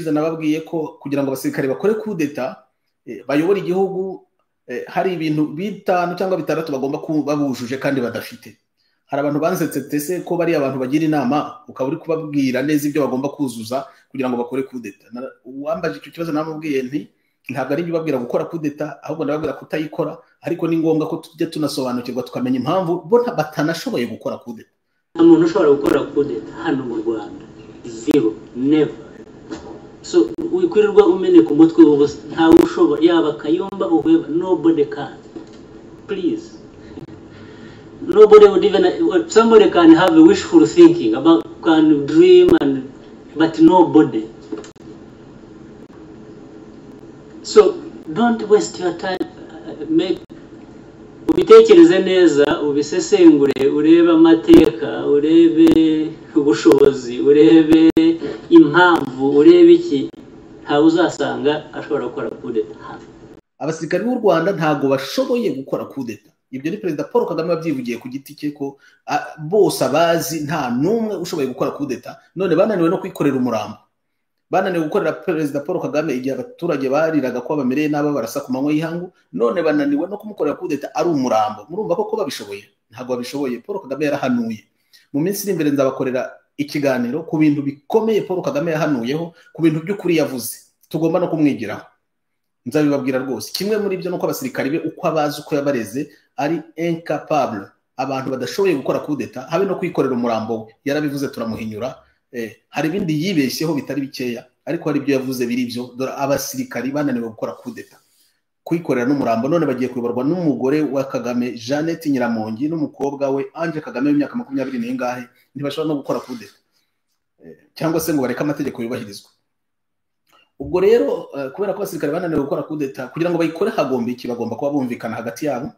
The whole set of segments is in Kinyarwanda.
ushize nababwiye ko kugira ngo abasirikare bakore kudeta bayobora igihugu hari ibintu bitanu cyangwa bitandatu bagomba kuba bujuje kandi badafite. Hari abantu banzetse tese ko bari abantu bagira inama ukaba uri kubabwira neza ibyo bagomba kuzuza kugira ngo bakore kudeta. Uwambaje icyo kibazo namubwiye nti ntabwo ari babwira gukora kudeta ahubwo ndababwira kutayikora, ariko ni ngombwa ko tujye tunasobanukirwa tukamenya impamvu bo batanashoboye gukora kudeta. Umuntu ushobora gukora kudeta hano mu Rwanda zero, never. So wikwirirwa umeneka umutwe w'ubusa, ntawe ushobora, yaba Kayumba whoever, nobody can. Please, nobody would even, somebody can have a wishful thinking about, can dream, but nobody. So don't waste your time. Ubitekereze neza, ubisesengure, urebe amateka, urebe ubushobozi, urebe impamvu, urebe iki, ntawe uzasanga ashobora gukora kudeta. Abasirikari b'u Rwanda ntago bashoboye gukora kudeta. Ibyo ni Perezida Paul Kagame wabyivugiye ku giti cye ko bose abazi nta numwe ushoboye gukora kudeta, none bananiwe no kwikorera umurambo. Bananiwe gukorera Perezida Paul Kagame igihe abaturage bariraga ko bamereye n'aba barasa ku manywa y'ihangu, none bananiwe no kumukorera kudeta ari umurambo. Murumva ko babishoboye? Ntago babishoboye. Paul Kagame yarahanuye. Mu minsi iri imbere nzabakorera ikiganiro ku bintu bikomeye Paul Kagame yahanuyeho, ku bintu by'ukuri yavuze tugomba no kumwigiraho. Nzabibabwira rwose. Kimwe muri byo nuko abasirikari be uko abazi uko yabareze ari incapable, abantu badashoboye gukora kudeta, habe no kwikorera umurambo we. Yarabivuze turamuhinyura. Hari ibindi yibeshyeho bitari bikeya, ariko hari ibyo yavuze biri byo. Dore abasirikari bananiwe gukora kudeta, kwikorera n'umurambo, none bagiye kuyoborwa n'umugore wa Kagame Jeannette Nyiramongi n'umukobwa we Ange Kagame w'imyaka 20 n'ingahe, ntibashobora no gukora kudeta cyangwa se ngo bareke amategeko yubahirizwa. Ubwo rero kubera ko abasirikare bananiwe gukora kudeta, kugira ngo bayikore hagomba iki? Bagomba kuba bumvikana hagati yabo,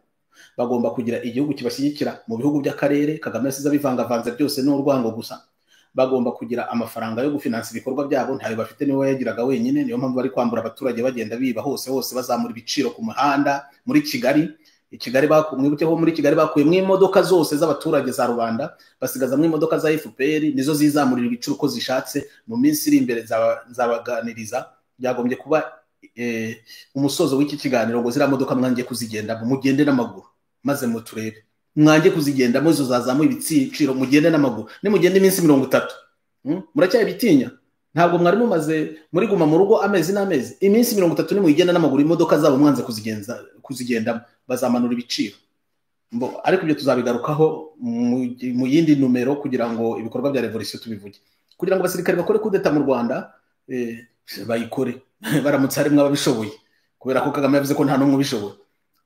bagomba kugira igihugu kibashyigikira mu bihugu by'akarere. Kagame yasize abivangavanze byose n'urwango gusa. Bagomba kugira amafaranga yo gufinansa ibikorwa byabo, ntayo bafite, niwe yagiraga wenyine. Niyo mpamvu bari kwambura abaturage bagenda biba hose bazamura ibiciro ku muhanda. Muri Kigali mwibukeho muri Kigali bakuyemo imodoka zose z'abaturage za rubanda, basigaza mu imodoka za FPR, nizo zizamurira ibiciro uko zishatse. Mu minsi iri imbere nzabaganiriza, byagombye kuba umusozo w'iki kiganiro, ngo zira modoka mwangiye kuzigenda mugende n'amaguru maze muturebe. Mwangiye kuzigenda muzo zazamuye ibiciro mugende n'amaguru, nimugende iminsi 30. Muracyabitinya? Ntabwo mwari mumaze muri guma mu rugo amezi n'amezi? Iminsi 30 nimugenda n'amaguru, imodoka zabo mwanze kuzigenda bazamanura ibiciro. Ariko ibyo tuzabigarukaho mu yindi numero kugira ngo ibikorwa bya revolution tubivuge. Kugira ngo abasirikare bakore kudeta mu Rwanda bayikore baramutse harimo ababishoboye, kubera ko Kagame yavuze ko nta numwe ubishoboye.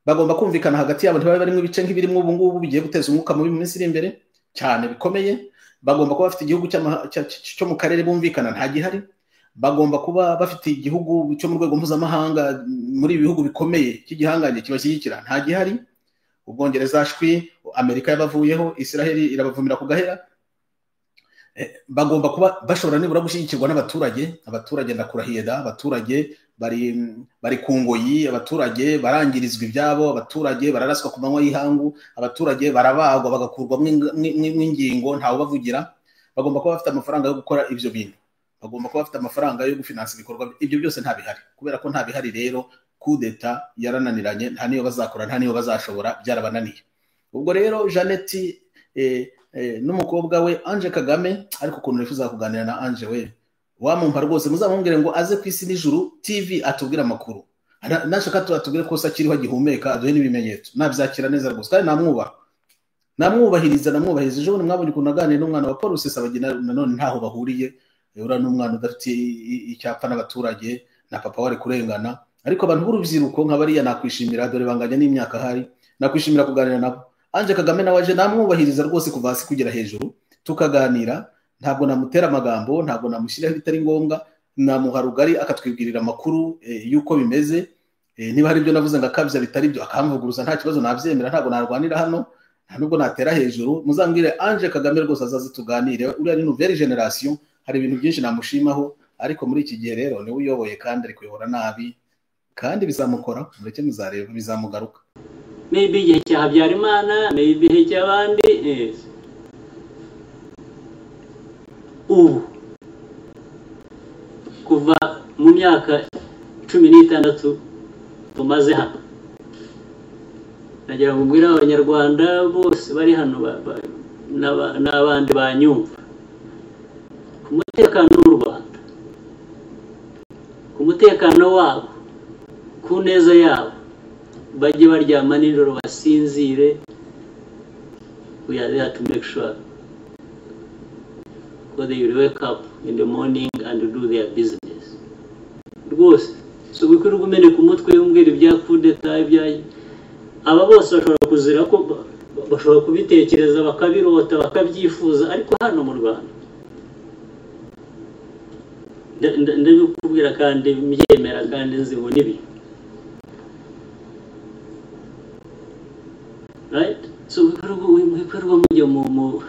Bagomba kumvikana hagati yabo, ntibabe barimo ibice nk'ibirimo ubu ngubu bigiye guteza umwuka mubi mu minsi iri imbere cyane bikomeye. Bagomba kuba bafite igihugu cyo mu karere bumvikana, nta gihari. Bagomba kuba bafite igihugu cyo mu rwego mpuzamahanga muri ibihugu bikomeye cy'igihangange kibashyigikira, nta gihari. Ubwongereza shwi, Amerika yabavuyeho, Israeli irabavumira ku gahera. Bagomba kuba bashobora nibura gushyigikirwa n'abaturage. Abaturage ndakurahiye da, abaturage bari ku ngoyi, abaturage barangirizwa ibyabo, abaturage bararaswa ku manywa y'ihangu, abaturage barabagwa bagakurwa mw'ingingo ntawe bavugira. Bagomba kuba bafite amafaranga yo gukora ibyo bintu, bagomba kuba bafite amafaranga yo gufinansa ibikorwa. Ibyo byose nta bihari. Kubera ko nta bihari rero kudeta yarananiranye, nta niyo bazakora, nta niyo bazashobora, byarabananiye. Ubwo rero Jeannette n'umukobwa we Ange Kagame, ariko ukuntu nifuza kuganira na Ange we, wamumpa rwose muzamubwire ngo aze ku Isi n'Ijuru TV atubwire amakuru. Nashaka atubwire ko sakiriho agihumeka, aduhe n'ibimenyetso. Nabyakira neza rwose kandi namwubahiriza. Ejo bundi mwabonye ukuntu aganira n'umwana wa Paul Rusesabagina, nanone ntaho bahuriye. Ura n'umwana udafite icyapa n'abaturage, na papa wari kurengana. Ariko abantu b'urubyiruko nk'abariya nakwishimira, dore banganya n'imyaka hari, nakwishimira kuganira nabo. Ange Kagame nawe aje namwubahiriza rwose kuva hasi kugera hejuru, tukaganira. Ntabwo namutera amagambo, ntabwo namushyiraho bitari ngombwa, namuha rugari akatwibwirira amakuru yuko bimeze. Niba hari ibyo navuze ngo akabya bitari byo akamvuguruza, nta kibazo, nabyemera. Ntabwo narwanira hano, nta nubwo natera hejuru. Muzambwire Ange Kagame rwose azaze tuganire. Uriya ni nouvelle generation, hari ibintu byinshi namushimaho, ariko muri iki gihe rero niwe uyoboye kandi ari kuyobora nabi, kandi bizamukora. Mureke muzareba, bizamugaruka. Maybe igihe cya Habyarimana, maybe igihe cy'abandi. Kuva myaka 16 tumaze hano nagira ngo mbwira abanyarwanda bose bari hano n'abandi banyumva ku mutekano w'u Rwanda ku mutekano wabo ku neza yabo bajye baryama nijoro basinzire. We are there to make sure that they will wake up in the morning and do their business rwose. So bikwiye gumeneka umutwe umbwira ibya kudeta ibya aba bose bashobora kuzira ko bashobora kubitekereza bakabirota bakabyifuza, ariko hano mu Rwanda ndabikubwira kandi mbyemera kandi nzibona ibi. Right? So bikwiye mujya mu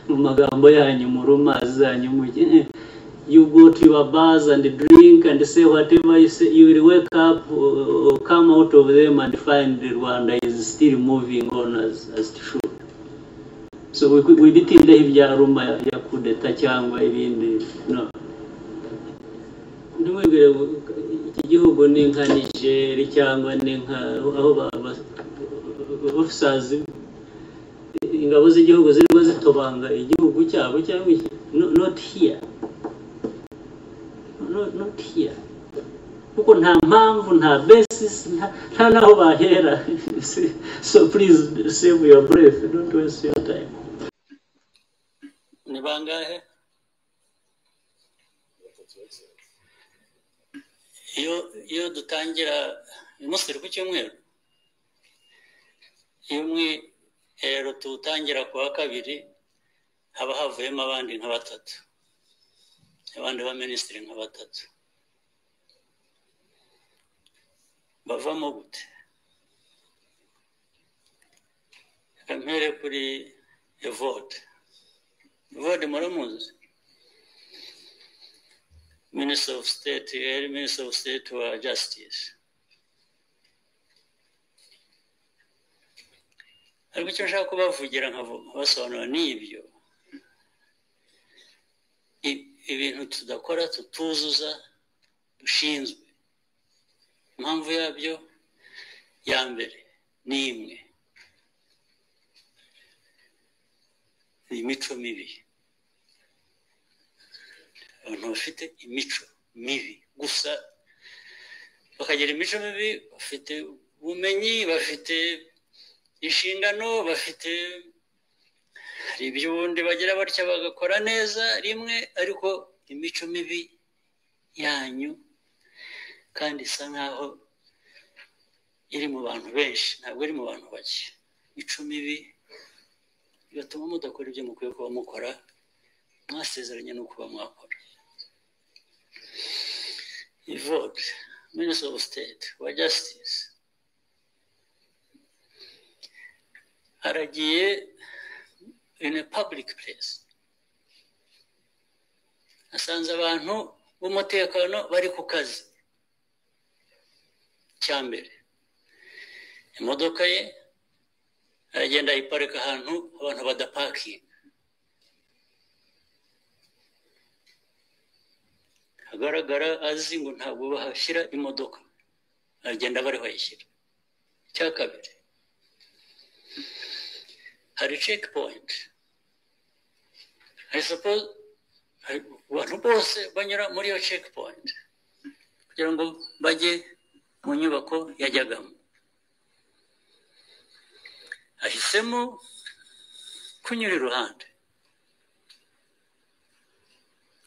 magambo yanyu mu rumazi zanyu mujye. You go to your bars and drink and say whatever you say. You will wake up or come out of them and find Rwanda is still moving on as it should. So we bitinda ibya Roma ya kudeta cyangwa ibindi. No. Ndumwibwire iki gihugu ni nka Niger cyangwa ni nka aho officers ingabo z'igihugu zirimo zitobanga igihugu cyabo cyangwa not here. Not here. Kuko nta mpamvu nta basis nta naho bahera. So please save your breath, don't waste your time. Ni bangahe? Iyo dutangira umunsi ku cyumweru rero tutangira kuwa kabiri haba havuyemo abandi nka batatu, abandi ba minisitiri nka batatu. Bavamo gute? Kamere kuri Evode muramuzi, Minister of State wa Justice. Ariko icyo nshaka kubavugira nkabasobanura n'ibyo ibintu tudakora tutuzuza dushinzwe. Impamvu yabyo ya mbere ni imwe, ni imico mibi. Abantu bafite imico mibi gusa bakagira imico mibi, bafite ubumenyi, bafite inshingano, bafite hari iby'ubundi bagira batya bagakora neza rimwe, ariko imico mibi yanyu kandi isa nkaho iri mu bantu benshi, ntabwo iri mu bantu bake. Imico mibi bigatuma mudakora ibyo mukwiye kuba mukora, mwasezeranye no kuba mwakora. Evode, Minister of State wa Justice, aragiye in a public place, asanze abantu b'umutekano bari ku kazi. Cyambere imodoka ye aragenda ayiparika ahantu abantu badapakinga, agaragara azi ngo ntabwo bahashyira imodoka, aragenda bariho ayishyira. Cya kabiri, hari checkpoint, I suppose abantu bose banyura muri iyo checkpoint kugira ngo bajye mu nyubako yajyagamo. Ahisemo kunyura iruhande,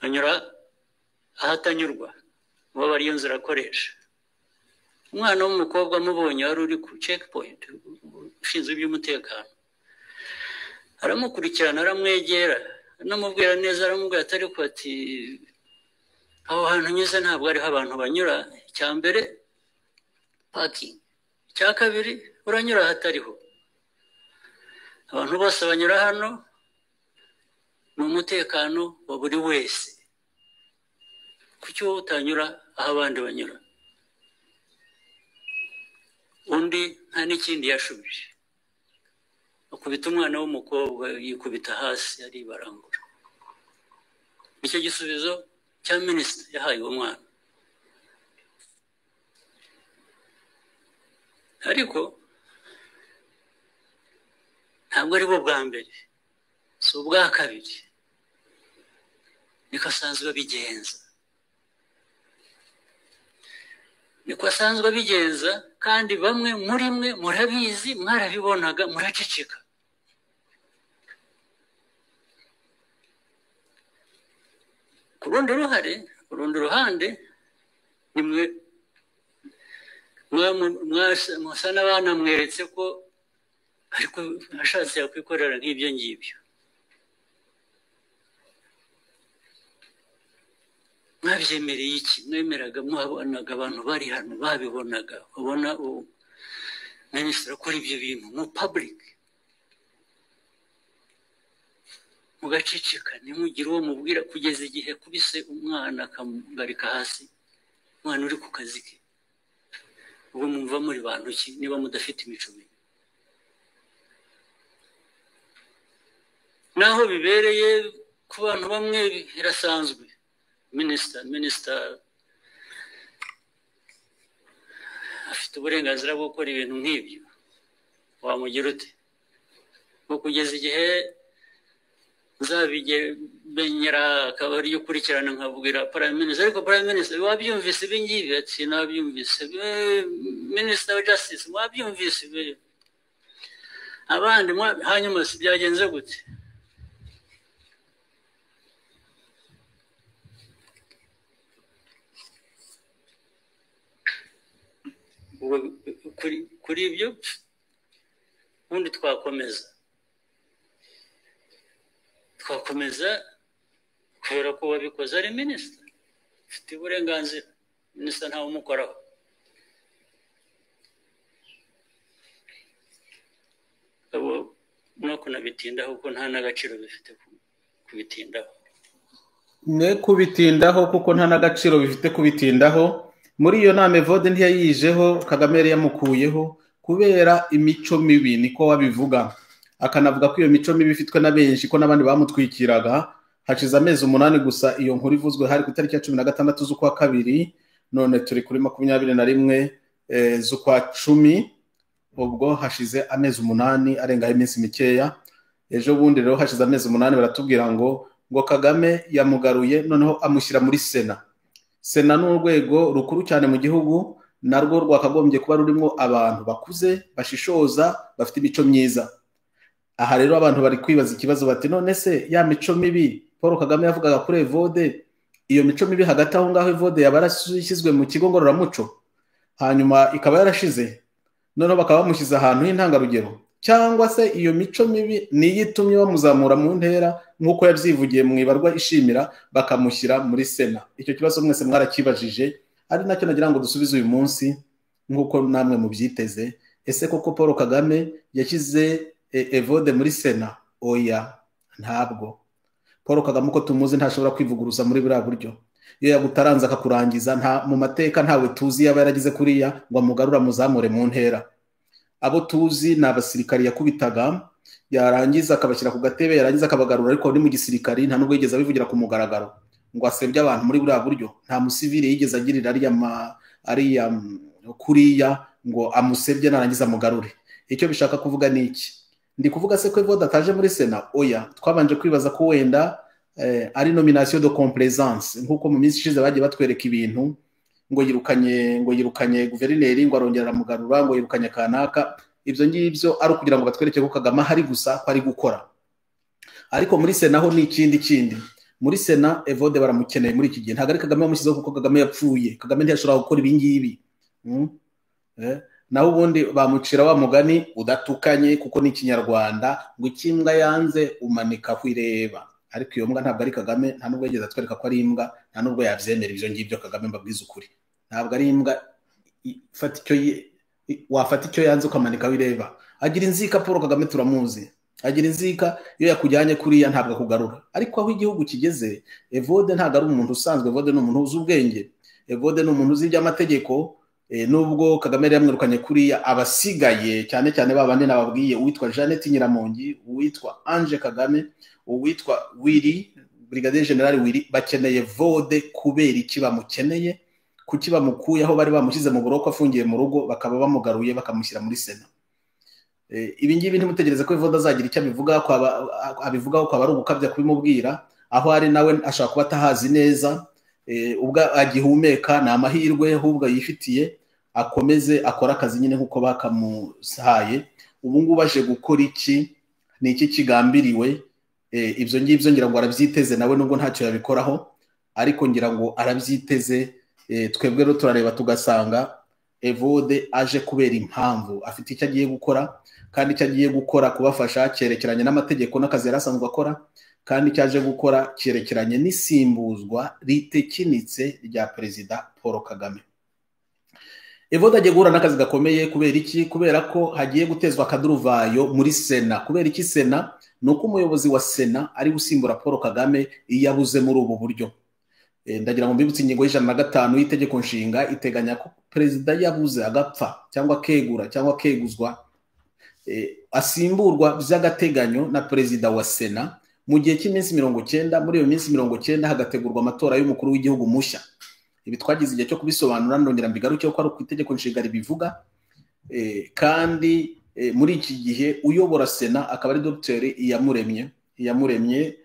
anyura ahatanyurwa, uwo bari iyo nzira akoresha. Umwana w'umukobwa amubonye wari uri ku checkpoint ushinzwe iby'umutekano, aramukurikirana, aramwegera, anamubwira neza, aramubwira atari ko ati aho hantu nyuze ntabwo ariho abantu banyura. Icya mbere parking, icya kabiri uranyura ahatariho. Abantu bose banyura hano ni umutekano wa buri wese, kuki wowe utanyura aho abandi banyura? Undi nta n'ikindi yashubije, akubita umwana w'umukobwa yikubita hasi aribarangura. Nicyo gisubizo cya minisitiri yahaye uwo mwana. ariko ntabwo ari bo bwa mbere si ubwa kabiri niko asanzwe abigenza kandi bamwe muri mwe murabizi mwarabibonaga muraceceka ku rundi ruhande nimwe mwasa n'abana mweretse ko ariko ashatse yakwikorera nk'ibyo ngibyo mwabyemereye iki mwemeraga mwabonaga abantu bari hano babibonaga ubona minisitiri akora ibyo bintu mu public mugaceceka ntimugire uwo mubwira kugeza igihe kubise umwana akamugarika hasi umwana uri ku kazi ke ubwo mwumva muri bantu ki niba mudafite imico mibi naho bibereye ku bantu bamwe birasanzwe minisita afite uburenganzira bwo gukora ibintu nk'ibyo wamugira ute ngo kugeza igihe nzabimenyera akaba ariyo ukurikirana nkabwira prime minister ariko prime minister wabyumvise ibi ngibi ati nabyumvise minister wa justice wabyumvise abandi hanyuma si byagenze gute kuri ibyo ubundi twakomeza kubera ko wabikoze ari minisita ufite uburenganzira minisita ntawe umukoraho no kunabitindaho kuko nta n'agaciro bifite kubitindaho kuko nta n'agaciro bifite kubitindaho muri iyo nama Evode ntiyayijeho Kagame yari yamukuyeho kubera imico mibi niko wabivuga akanavuga ko iyo mico mibi ifitwe na benshi ko n'abandi bamutwikiraga hashize amezi 8 gusa iyo nkuru ivuzwe hari ku itariki ya 16 z'ukwa kabiri none turi kuri 21 z'ukwa 10 ubwo hashize amezi 8 arengaho iminsi mikeya ejo bundi rero hashize amezi 8 baratubwira ngo Kagame yamugaruye noneho amushyira muri Sena n'urwego rukuru cyane mu gihugu narwo rwakagombye kuba rurimo abantu bakuze bashishoza bafite imico myiza aha rero abantu bari kwibaza ikibazo bati none se ya mico mibi Paul Kagame yavugaga kuri Evode iyo mico mibi hagati aho ngaho Evode yabarashyizwe mu kigo ngororamuco hanyuma ikaba yarashize noneho bakaba bamushyize ahantu h'intangarugero cyangwa se iyo mico mibi niyitumye bamuzamura mu ntera nk'uko yabyivugiye mu ibarwa ishimira bakamushyira muri Sena icyo kibazo mwese mwarakibajije ari nacyo nagira ngo dusubize uyu munsi nk'uko namwe mubyiteze ese koko Paul Kagame yashyize Evode muri Sena oya ntabwo Paul Kagame uko tumuzi ntashobora kwivuguruza muri buriya buryo iyo yagutaranza akakurangiza nta mu mateka ntawe tuzi yaba yaragize kuriya ngo amugarura muzamure mu ntera abo tuzi n'abasirikari yakubitaga yarangiza akabashyira ku gatebe yarangiza akabagarura ariko ni mu gisirikari nta nubwo yigeze abivugira ku mugaragaro ngo asebye abantu muri buriya buryo nta musivile yigeze agirira ariya kuriya ngo amusebye narangiza amugarure icyo bishaka kuvuga ni iki ndi kuvuga se ko Evode ataje muri Sena oya twabanje kwibaza ko wenda ari nomination de complaisance nkuko mu minsi ishize bagiye batwereka ibintu ngo yirukanye guverineri ngo arongera mugarura ngo yirukanye kanaka ibyo ngibyo ari kugira ngo batwereke ko Kagame hari gusa ko ari gukora ariko muri Sena ho ni ikindi muri Sena Evode baramukeneye muri iki gihe ntago ari Kagame wamushyizeho kuko Kagame yapfuye Kagame ntiyashobora gukora ibi ngibi naho ubundi bamucira wa mugani udatukanye kuko ni Kinyarwanda ngo ikimbwa yanze umanika kwireba ariko iyo mbwa ntabwo ari Kagame nta nubwo yigeze atwereka ko ari imbwa nta nubwo yavyemera ibyo ngibyo Kagame mbabwiza ukuri ntabwo ari imbwa wafata icyo yanze ukamanika wireba agira inzika Paul Kagame turamuzi agira inzika iyo yakujyanye kuriya ntabwo akugarura ariko aho igihugu kigeze Evode ntabwo ari umuntu usanzwe Evode ni umuntu uzi ubwenge Evode ni umuntu uzi iby'amategeko nubwo Kagame yari yamwirukanye kuriya abasigaye cyane cyane babandi nababwiye uwitwa Jeannette Nyiramongi uwitwa Ange Kagame uwitwa Willy Brigadier General Willy bakeneye Evode kubera iki bamukeneye kuki bamukuye aho bari bamushyize mu buroko afungiye mu rugo bakaba bamugaruye bakamushyira muri Sena. Ibi ngibi ntimutegereze ko Evode azagira icyo abivugaho ko ari ugukabya kubimubwira, aho ari nawe ashaka kuba atahazi neza, ubwo agihumeka ni amahirwe ahubwo yifitiye, akomeze akora akazi nyine nk'uko bakamuhaye. Ubu ngubu aje gukora iki? Ni iki kigambiriwe? Ibyo ngibyo ngira ngo arabyiteze nawe, nubwo ntacyo yabikoraho, ariko ngira ngo arabyiteze. Twebwe rero turareba tugasanga Evode aje kubera impamvu, afite icyo agiye gukora, kandi icyo agiye gukora kubafasha cyerekeranye n'amategeko n'akazi yari asanzwe akora, kandi icyo aje gukora cyerekeranye n'isimbuzwa ritekinitse rya Perezida Paul Kagame. Evode agiye guhura n'akazi gakomeye. Kubera iki? Kubera ko hagiye gutezwa akaduruvayo muri Sena. Kubera iki Sena? Ni uko umuyobozi wa Sena ari gusimbura Paul Kagame iyo abuze muri ubu buryo. Ndagira ngo mbibutse ingingo y'105 y'itegeko nshinga iteganya ko perezida yabuze agapfa cyangwa akegura cyangwa akeguzwa, asimburwa by'agateganyo na perezida wa Sena mu gihe cy'iminsi 90. Muri iyo minsi 90 hagategurwa amatora y'umukuru w'igihugu mushya. Ibi twagize igihe cyo kubisobanura, ndongera mbigaruke ko ari ku itegeko nshinga ribivuga. Kandi muri iki gihe uyobora Sena akaba ari Dr. Iyamuremye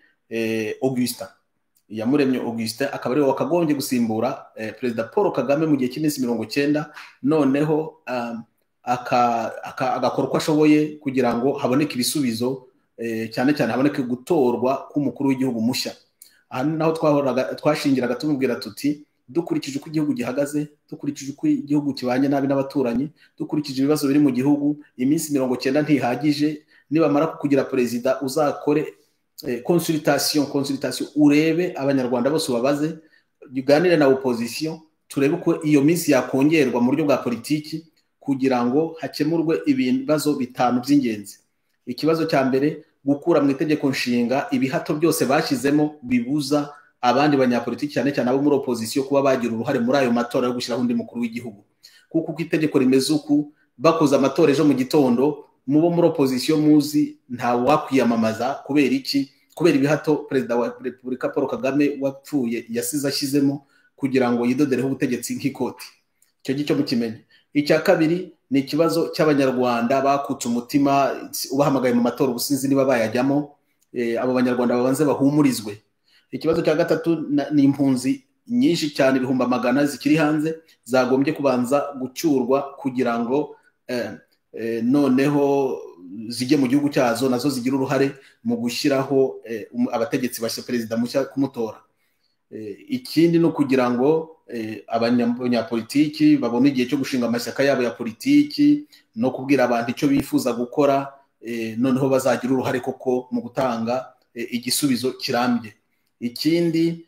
Augustin, akaba ariwe wakagombye gusimbura perezida Paul Kagame mu gihe cy'iminsi 90, noneho agakora uko ashoboye kugira ngo haboneke ibisubizo, cyane cyane haboneke gutorwa k'umukuru w'igihugu mushya. Aha naho twashingiraga tumubwira tuti, dukurikije uko igihugu gihagaze, dukurikije uko igihugu kibanye nabi n'abaturanyi, dukurikije ibibazo biri mu gihugu, iminsi 90 ntihagije. Nibamara kugira perezida uzakore consultation, urebe abanyarwanda bose ubabaze, uganire na opposition, turebe uko iyo minsi yakongerwa mu buryo bwa politiki kugira ngo hakemurwe ibibazo 5 by'ingenzi. Ikibazo cya mbere, gukura mu itegeko nshinga ibihato byose bashyizemo bibuza abandi banyapolitiki cyane cyane abo muri opposition kuba bagira uruhare muri ayo matora yo gushyiraho undi mukuru w'igihugu. Kuko uko itegeko rimeze uku, bakoze amatora ejo mu gitondo, mubo muri opposition muzi nta wakwiyamamaza. Kubera iki? Kubera ibihato perezida wa Repubulika Paul Kagame wapfuye yasize ashyizemo kugira ngo yidodereho ubutegetsi nk'ikoti. Icyo gicyo mukimenye. Icya kabiri ni ikibazo cy'abanyarwanda bakutse umutima, ubahamagaye mu matora ubusinzi niba bayajyamo. Abo banyarwanda babanze bahumurizwe. Ikibazo cya gatatu ni impunzi nyinshi cyane, 100,000 zikiri hanze, zagombye kubanza gucyurwa kugira ngo noneho zijye mu gihugu cyazo, nazo zigira uruhare mu gushyiraho abategetsi bashya, perezida mushya kumutora. Ikindi no kugira ngo abanyapolitiki babone igihe cyo gushinga amashyaka yabo ya politiki no kubwira abantu icyo bifuza gukora, noneho bazagira uruhare koko mu gutanga igisubizo kirambye. Ikindi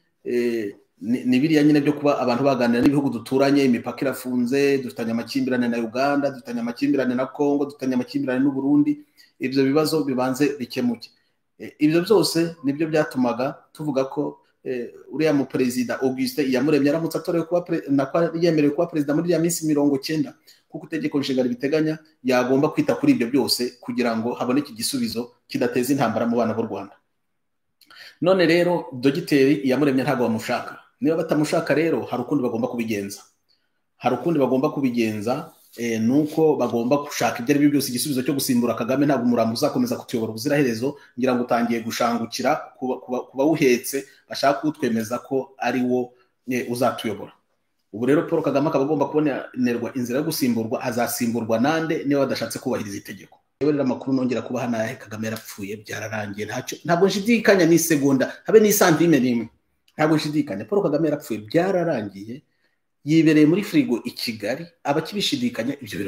ni biriya nyine byo kuba abantu baganira n'ibihugu duturanye, imipaka irafunze, dufitanye amakimbirane na Uganda, dufitanye amakimbirane na Congo, dufitanye amakimbirane n'u Burundi. Ibyo bibazo bibanze bikemuke. Ibyo byose nibyo byatumaga tuvuga ko uriya mu perezida Augustin Iyamuremye aramutse atorewe kuba yemerewe kuba perezida muri ya minsi 90, kuko itegeko nshinga ribiteganya, yagomba kwita kuri ibyo byose kugira ngo haboneke igisubizo kidateza intambara mu bana b'u Rwanda. None rero Dogiteri Iyamuremye ntabwo bamushaka. Niba batamushaka rero hari ukundi bagomba kubigenza. Nuko bagomba gushaka ibyo ari byo byose igisubizo cyo gusimbura Kagame. Ntabwo umurambo uzakomeza kutuyobora ubuziraherezo. Ngira ngo utangiye gushangukira kuba uhetse, bashaka kutwemeza ko ari wo uzatuyobora. Ubu rero Paul Kagame akaba agomba kubonerwa inzira yo gusimburwa. Azasimburwa nande niba badashatse kubahiriza itegeko? Rero amakuru nongera kuba hano yahe Kagame yarapfuye, byararangiye. Ntabwo nshidikanya ni segonda habe ni santime nimwe. Ntabwo nshidikanya Paul Kagame yarapfuye, byararangiye. Yibereye muri frigo i Kigali. Abakibishidikanya ibyo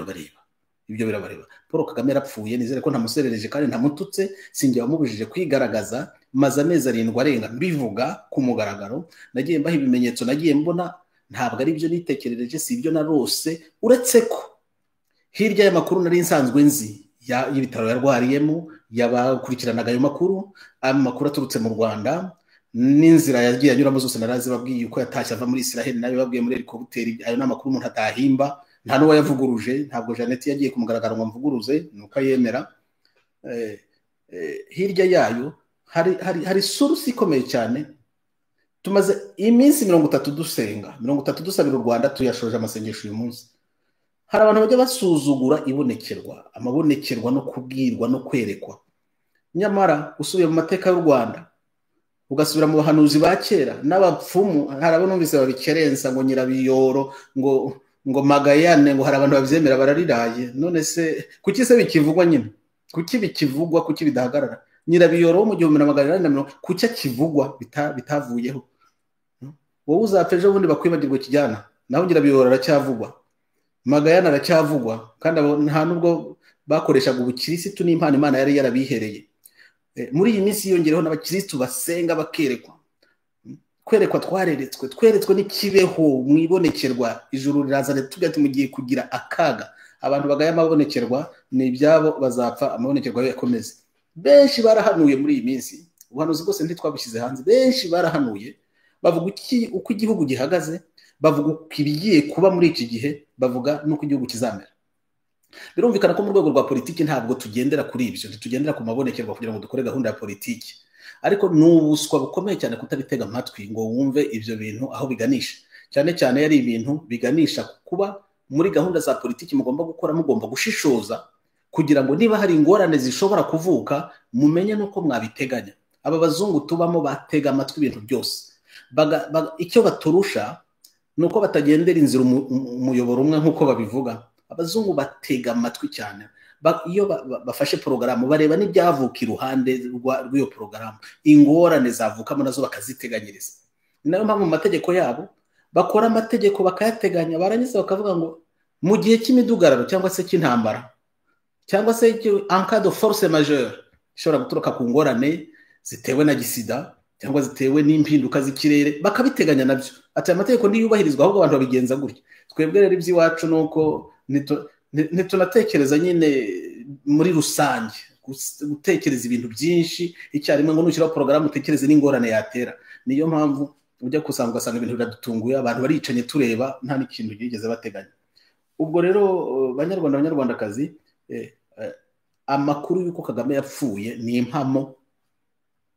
birabareba. Paul Kagame yarapfuye, nizere ko ntamuserereje kandi ntamututse, sinjye wamubujije kwigaragaza. Maze amezi 7 arenga mbivuga ku mugaragaro, nagiye mbaha ibimenyetso nagiye mbona, ntabwo ari byo nitekerereje, si ibyo narose. Uretse ko hirya y'amakuru nari nsanzwe nzi y'ibitaro yarwariyemo, yabakurikiranaga ayo makuru, amakuru aturutse mu Rwanda n'inzira yagiye anyuramo zose narazi babwiye uko yatashye ava muri Israel, nayo babwiye muri helicopter. Ayo n'amakuru umuntu atahimba, nta n'uwo yavuguruje. Ntabwo Jeannette yagiye kumugaragara ngo mvuguruze, nuko yemera. Hirya yayo hari source ikomeye cyane tumaze iminsi 30 dusenga 30 dusabira u Rwanda, tuyashoje amasengesho uyu munsi. Hari abantu bajya basuzugura ibonekerwa, amabonekerwa no kubwirwa no kwerekwa. Nyamara usubiye mu mateka y'u Rwanda ugasubira mu bahanuzi ba kera n'abapfumu, hari abo numvise babikerensa ngo Nyirabiyoro, ngo Magayane, ngo hari abantu bavyemera barariraye. None se kuki se bikivugwa nyine? Kuki bikivugwa? Kuki bidahagarara? Nyirabiyoro mu 1840 kuki akivugwa bitavuyeho? Wowe uzapfa ejo bundi bakwibagirwa kijyana, naho Nyirabiyoro aracyavugwa, Magayane aracyavugwa, kandi nta nubwo bakoreshaga ubukirisitu n'impano Imana yari yarabihereye. Muri iyi minsi yongereho n'abakirisitu basenga bakerekwa. Kwerekwa tweretswe n'ikibeho mwibonekerwa. Ijuru rirazane tugati mugiye kugira akaga. Abantu bagaya amabonekerwa ni ibyabo bazapfa, amabonekerwa yakomeze. Benshi barahanuye muri iyi minsi, ubuhanuzi bwose ntitwabushyize hanze. Benshi barahanuye bavuga uko igihugu gihagaze, bavuga uko ibigiye kuba muri iki gihe, bavuga n'uko igihugu kizamera. Birumvikana ko mu rwego rwa politiki ntabwo tugendera kuri ibyo, tugendera ku mabonekerwa kugira ngo dukore gahunda ya politiki. Ariko n'ubuswa bukomeye cyane kutabitega amatwi ngo wumve ibyo bintu aho biganisha. Cyane cyane yari ibintu biganisha kuba muri gahunda za politiki mugomba gukora, mugomba gushishoza kugira ngo niba hari ingorane zishobora kuvuka mumenye nuko mwabiteganya. Aba bazungu tubamo batega amatwi ibintu byose. Icyo baturusha nuko batagendera inzira umuyoboro umwe nkuko babivuga. Abazungu batega amatwi cyane. Iyo bafashe porogaramu bareba n'ibyavuka iruhande rw'iyo porogaramu, ingorane zavukamo nazo bakaziteganyiriza. Ni nayo mpamvu mu mategeko yabo bakora amategeko bakayateganya, barangiza bakavuga ngo mu gihe cy'imidugararo cyangwa se cy'intambara cyangwa se en cas de force majeure ishobora guturuka ku ngorane zitewe na gisida cyangwa zitewe n'impinduka z'ikirere, bakabiteganya nabyo. Ati amategeko ntiyubahirizwa ahubwo abantu babigenza gutya. Twebwe rero iby'iwacu nuko ntitunatekereza nyine muri rusange, gutekereza ibintu byinshi icyarimwe ngo nushyiraho porogaramu utekereze n'ingorane yatera. Niyo mpamvu ujya kusanga ugasanga ibintu biradutunguye, abantu baricanye tureba nta n'ikintu yigeze bateganya. Ubwo rero banyarwanda banyarwandakazi, amakuru y'uko Kagame yapfuye ni impamo,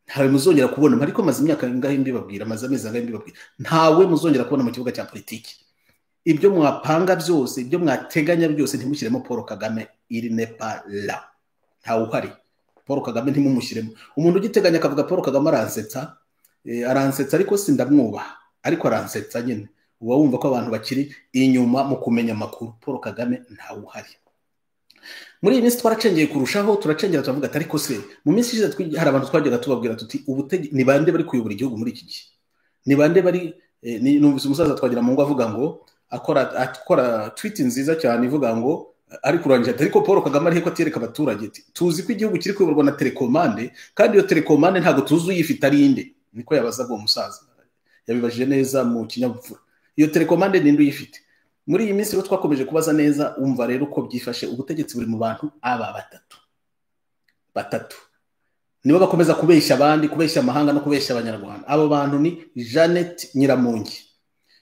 ntawe muzongera kubona. Ariko maze imyaka ingahe mbibabwira, maze amezi angahe mbibabwira, ntawe muzongera kubona mu kibuga cya politiki. Ibyo mwapanga byose, ibyo mwateganya byose ntimushyiremo Paul Kagame. Il n'est pas là, ntawe uhari. Paul Kagame ntimumushyiremo. Umuntu ugiteganya akavuga Paul Kagame aransetsa ariko sindamwubaha, ariko aransetsa nyine. Uba wumva ko abantu bakiri inyuma mu kumenya amakuru. Paul Kagame ntawe uhari. Muri iyi minsi twaracengeye kurushaho, turacengera tuvuga ati ariko se mu minsi ishize hari abantu twajyaga tubabwira tuti ni bande bari kuyobora igihugu muri iki gihe? Ni bande bari numvise umusaza twagira mu ngo avuga ngo akora tweet nziza cyane ivuga ngo ari kurangira ariko Paul Kagame ariko atereka abaturage ati tuzi ko igihugu kiri kuyoborwa na telekomande, kandi iyo telekomande ntago tuzi uyifite ari inde. Niko yabazaga uwo musaza, yabibajije neza mu kinyabupfura. Iyo telekomande ni nde uyifite? Muri iyi minsi rero twakomeje kubaza neza, umva rero uko byifashe. Ubutegetsi buri mu bantu batatu nibo bakomeza kubeshya abandi, kubeshya amahanga no kubeshya abanyarwanda. Abo bantu ni Jeannette Nyiramongi.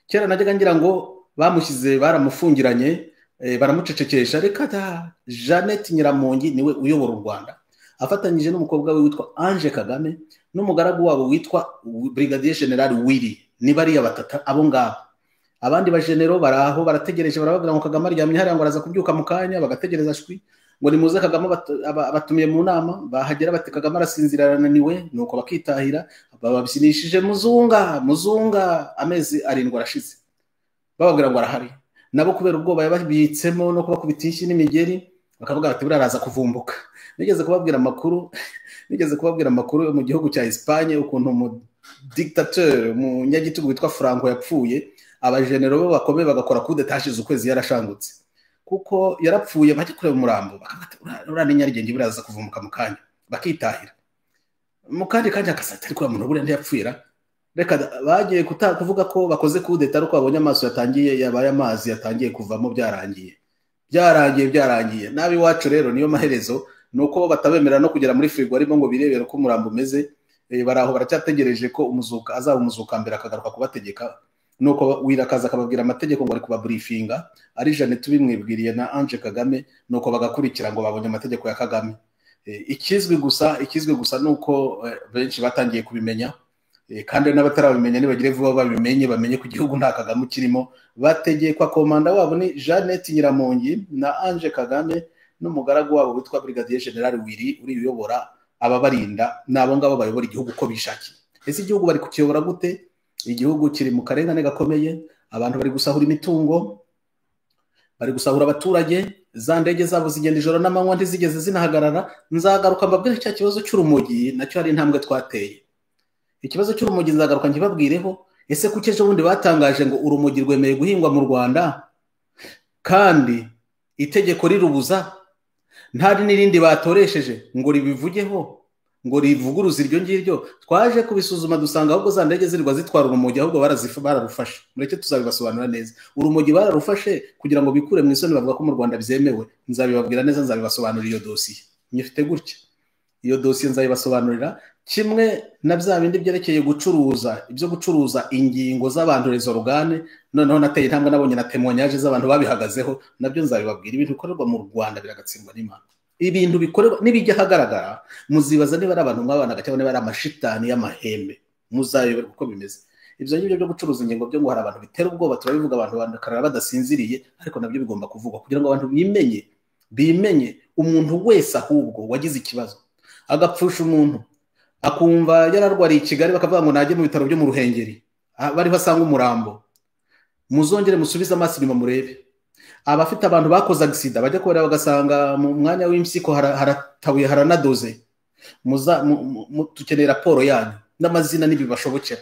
Kera najyaga ngira ngo bamushyize baramufungiranye, baramucecekesha. Reka da, Jeannette Nyiramongi niwe uyobora u Rwanda, afatanyije n'umukobwa we witwa Ange Kagame n'umugaragu wabo witwa Brigadier General Willy. Ni bariya batatu abo ngabo. Abandi bajenero baraho barategereje, barababwira ngo Kagame aryamye hariya ngo araza kubyuka mu kanya, bagategereza shwi ngo nimuze Kagame batumiye mu nama. Bahagera bati Kagame arasinzira arananiwe, nuko bakitahira. Bababyinishije muzunga amezi 7 arashize, bababwira ngo arahari. Nabo kubera ubwoba yababitsemo no kubakubitisha n'imigeri, bakavuga bati buraraza kuvumbuka. Nigeze kubabwira amakuru yo mu gihugu cya Espagne, ukuntu mu dictateur mu nyagitugu witwa Franco yapfuye. Abajenero bo bakomeye bagakora coup d'état hashize ukwezi yarashangutse, kuko yarapfuye. Bajya kureba umurambo bakabata urane Nyarugenge buraza kuvumuka mu kanya, bakitahira mu kandi akasata ariko umuntu buriya ntiyapfuira. Reka bagiye kuvuga ko bakoze coup d'état ariko babonye amaso yatangiye yabaye amazi yatangiye kuvamo. Byarangiye nabi wacu. Rero niyo maherezo nuko batabemera no kugera muri frigo arimo ngo birebere ko umurambo umeze. Baraho baracyategereje ko umuzuka azaba umuzuka mbere akagaruka kubategeka. Nuko wirakaza akababwira amategeko ngo ari kubabriefinga, ari Jeannette bimwibwiriye na Ange Kagame, nuko bagakurikira ngo babonye amategeko ya Kagame. Ikizwi gusa nuko benshi batangiye kubimenya. kandi n'abatarabimenya nibagire vuba babimenye, bamenye ko igihugu nta Kagame kirimo. Bategekwa komanda wabo ni Jeannette Nyiramongi na Ange Kagame n'umugaragu wabo witwa Brigadier General Willy uri uyobora ababarinda, nabo ngabo bayobora igihugu uko bishakiye. Ese igihugu bari kukiyobora gute? Igihugu kiri mu karengane gakomeye, abantu bari gusahura imitungo, bari gusahura abaturage, za ndege zabo zigenda ijoro n'amanywa ntizigeze zinahagarara. Nzagaruka mbabwire cya kibazo cy'urumogi, nacyo hari intambwe twateye. Ikibazo cy'urumogi nzagaruka nkibabwireho. Ese kuki ejo bundi batangaje ngo urumogi rwemeye guhingwa mu Rwanda kandi itegeko rirubuza, ntari n'irindi batoresheje ngo ribivugeho, ngo rivuguruze iryo ngiryo? Twaje kubisuzuma dusanga ahubwo za ndege zirwa zitwara urumogi, ahubwo bararufashe. Mureke tuzabibasobanura neza. Urumogi bararufashe kugira ngo bikure mu isoni, bavuga ko mu Rwanda byemewe. Nzabibabwira neza, nzabibasobanurira iyo dosiye. Nyifite gutya. Iyo dosiye nzayibasobanurira kimwe na bya bindi byerekeye gucuruza, ibyo gucuruza ingingo z'abantu rezo organe. Noneho nateye intambwe nabonye na témoignage z'abantu babihagazeho, nabyo nzabibabwira. Ibintu bikorerwa mu Rwanda biragatsindwa n'Imana. Ibintu bikorerwa nibijya hagaragara, muzibaza niba ari abantu mwabanaga cyangwa niba ari amashitani y'amahembe, muzayoberwa uko bimeze. Ibyo ngibyo byo gucuruza ingingo byo ngo hari abantu bitera ubwoba, turabivuga, abantu bakarara badasinziriye, ariko nabyo bigomba kuvugwa kugira ngo abantu bimenye umuntu wese ahubwo wagize ikibazo agapfusha umuntu, akumva yararwariye i Kigali bakavuga ngo najye mu bitaro byo mu Ruhengeri, bari basanga umurambo, muzongere musubize amaso inyuma murebe. Abafite abantu bakoze accident bajya kubera bagasanga mu mwanya w'impyiko haratabuye haranadoze, tukeneye raporo yanyu n'amazina n'ibibashobokera.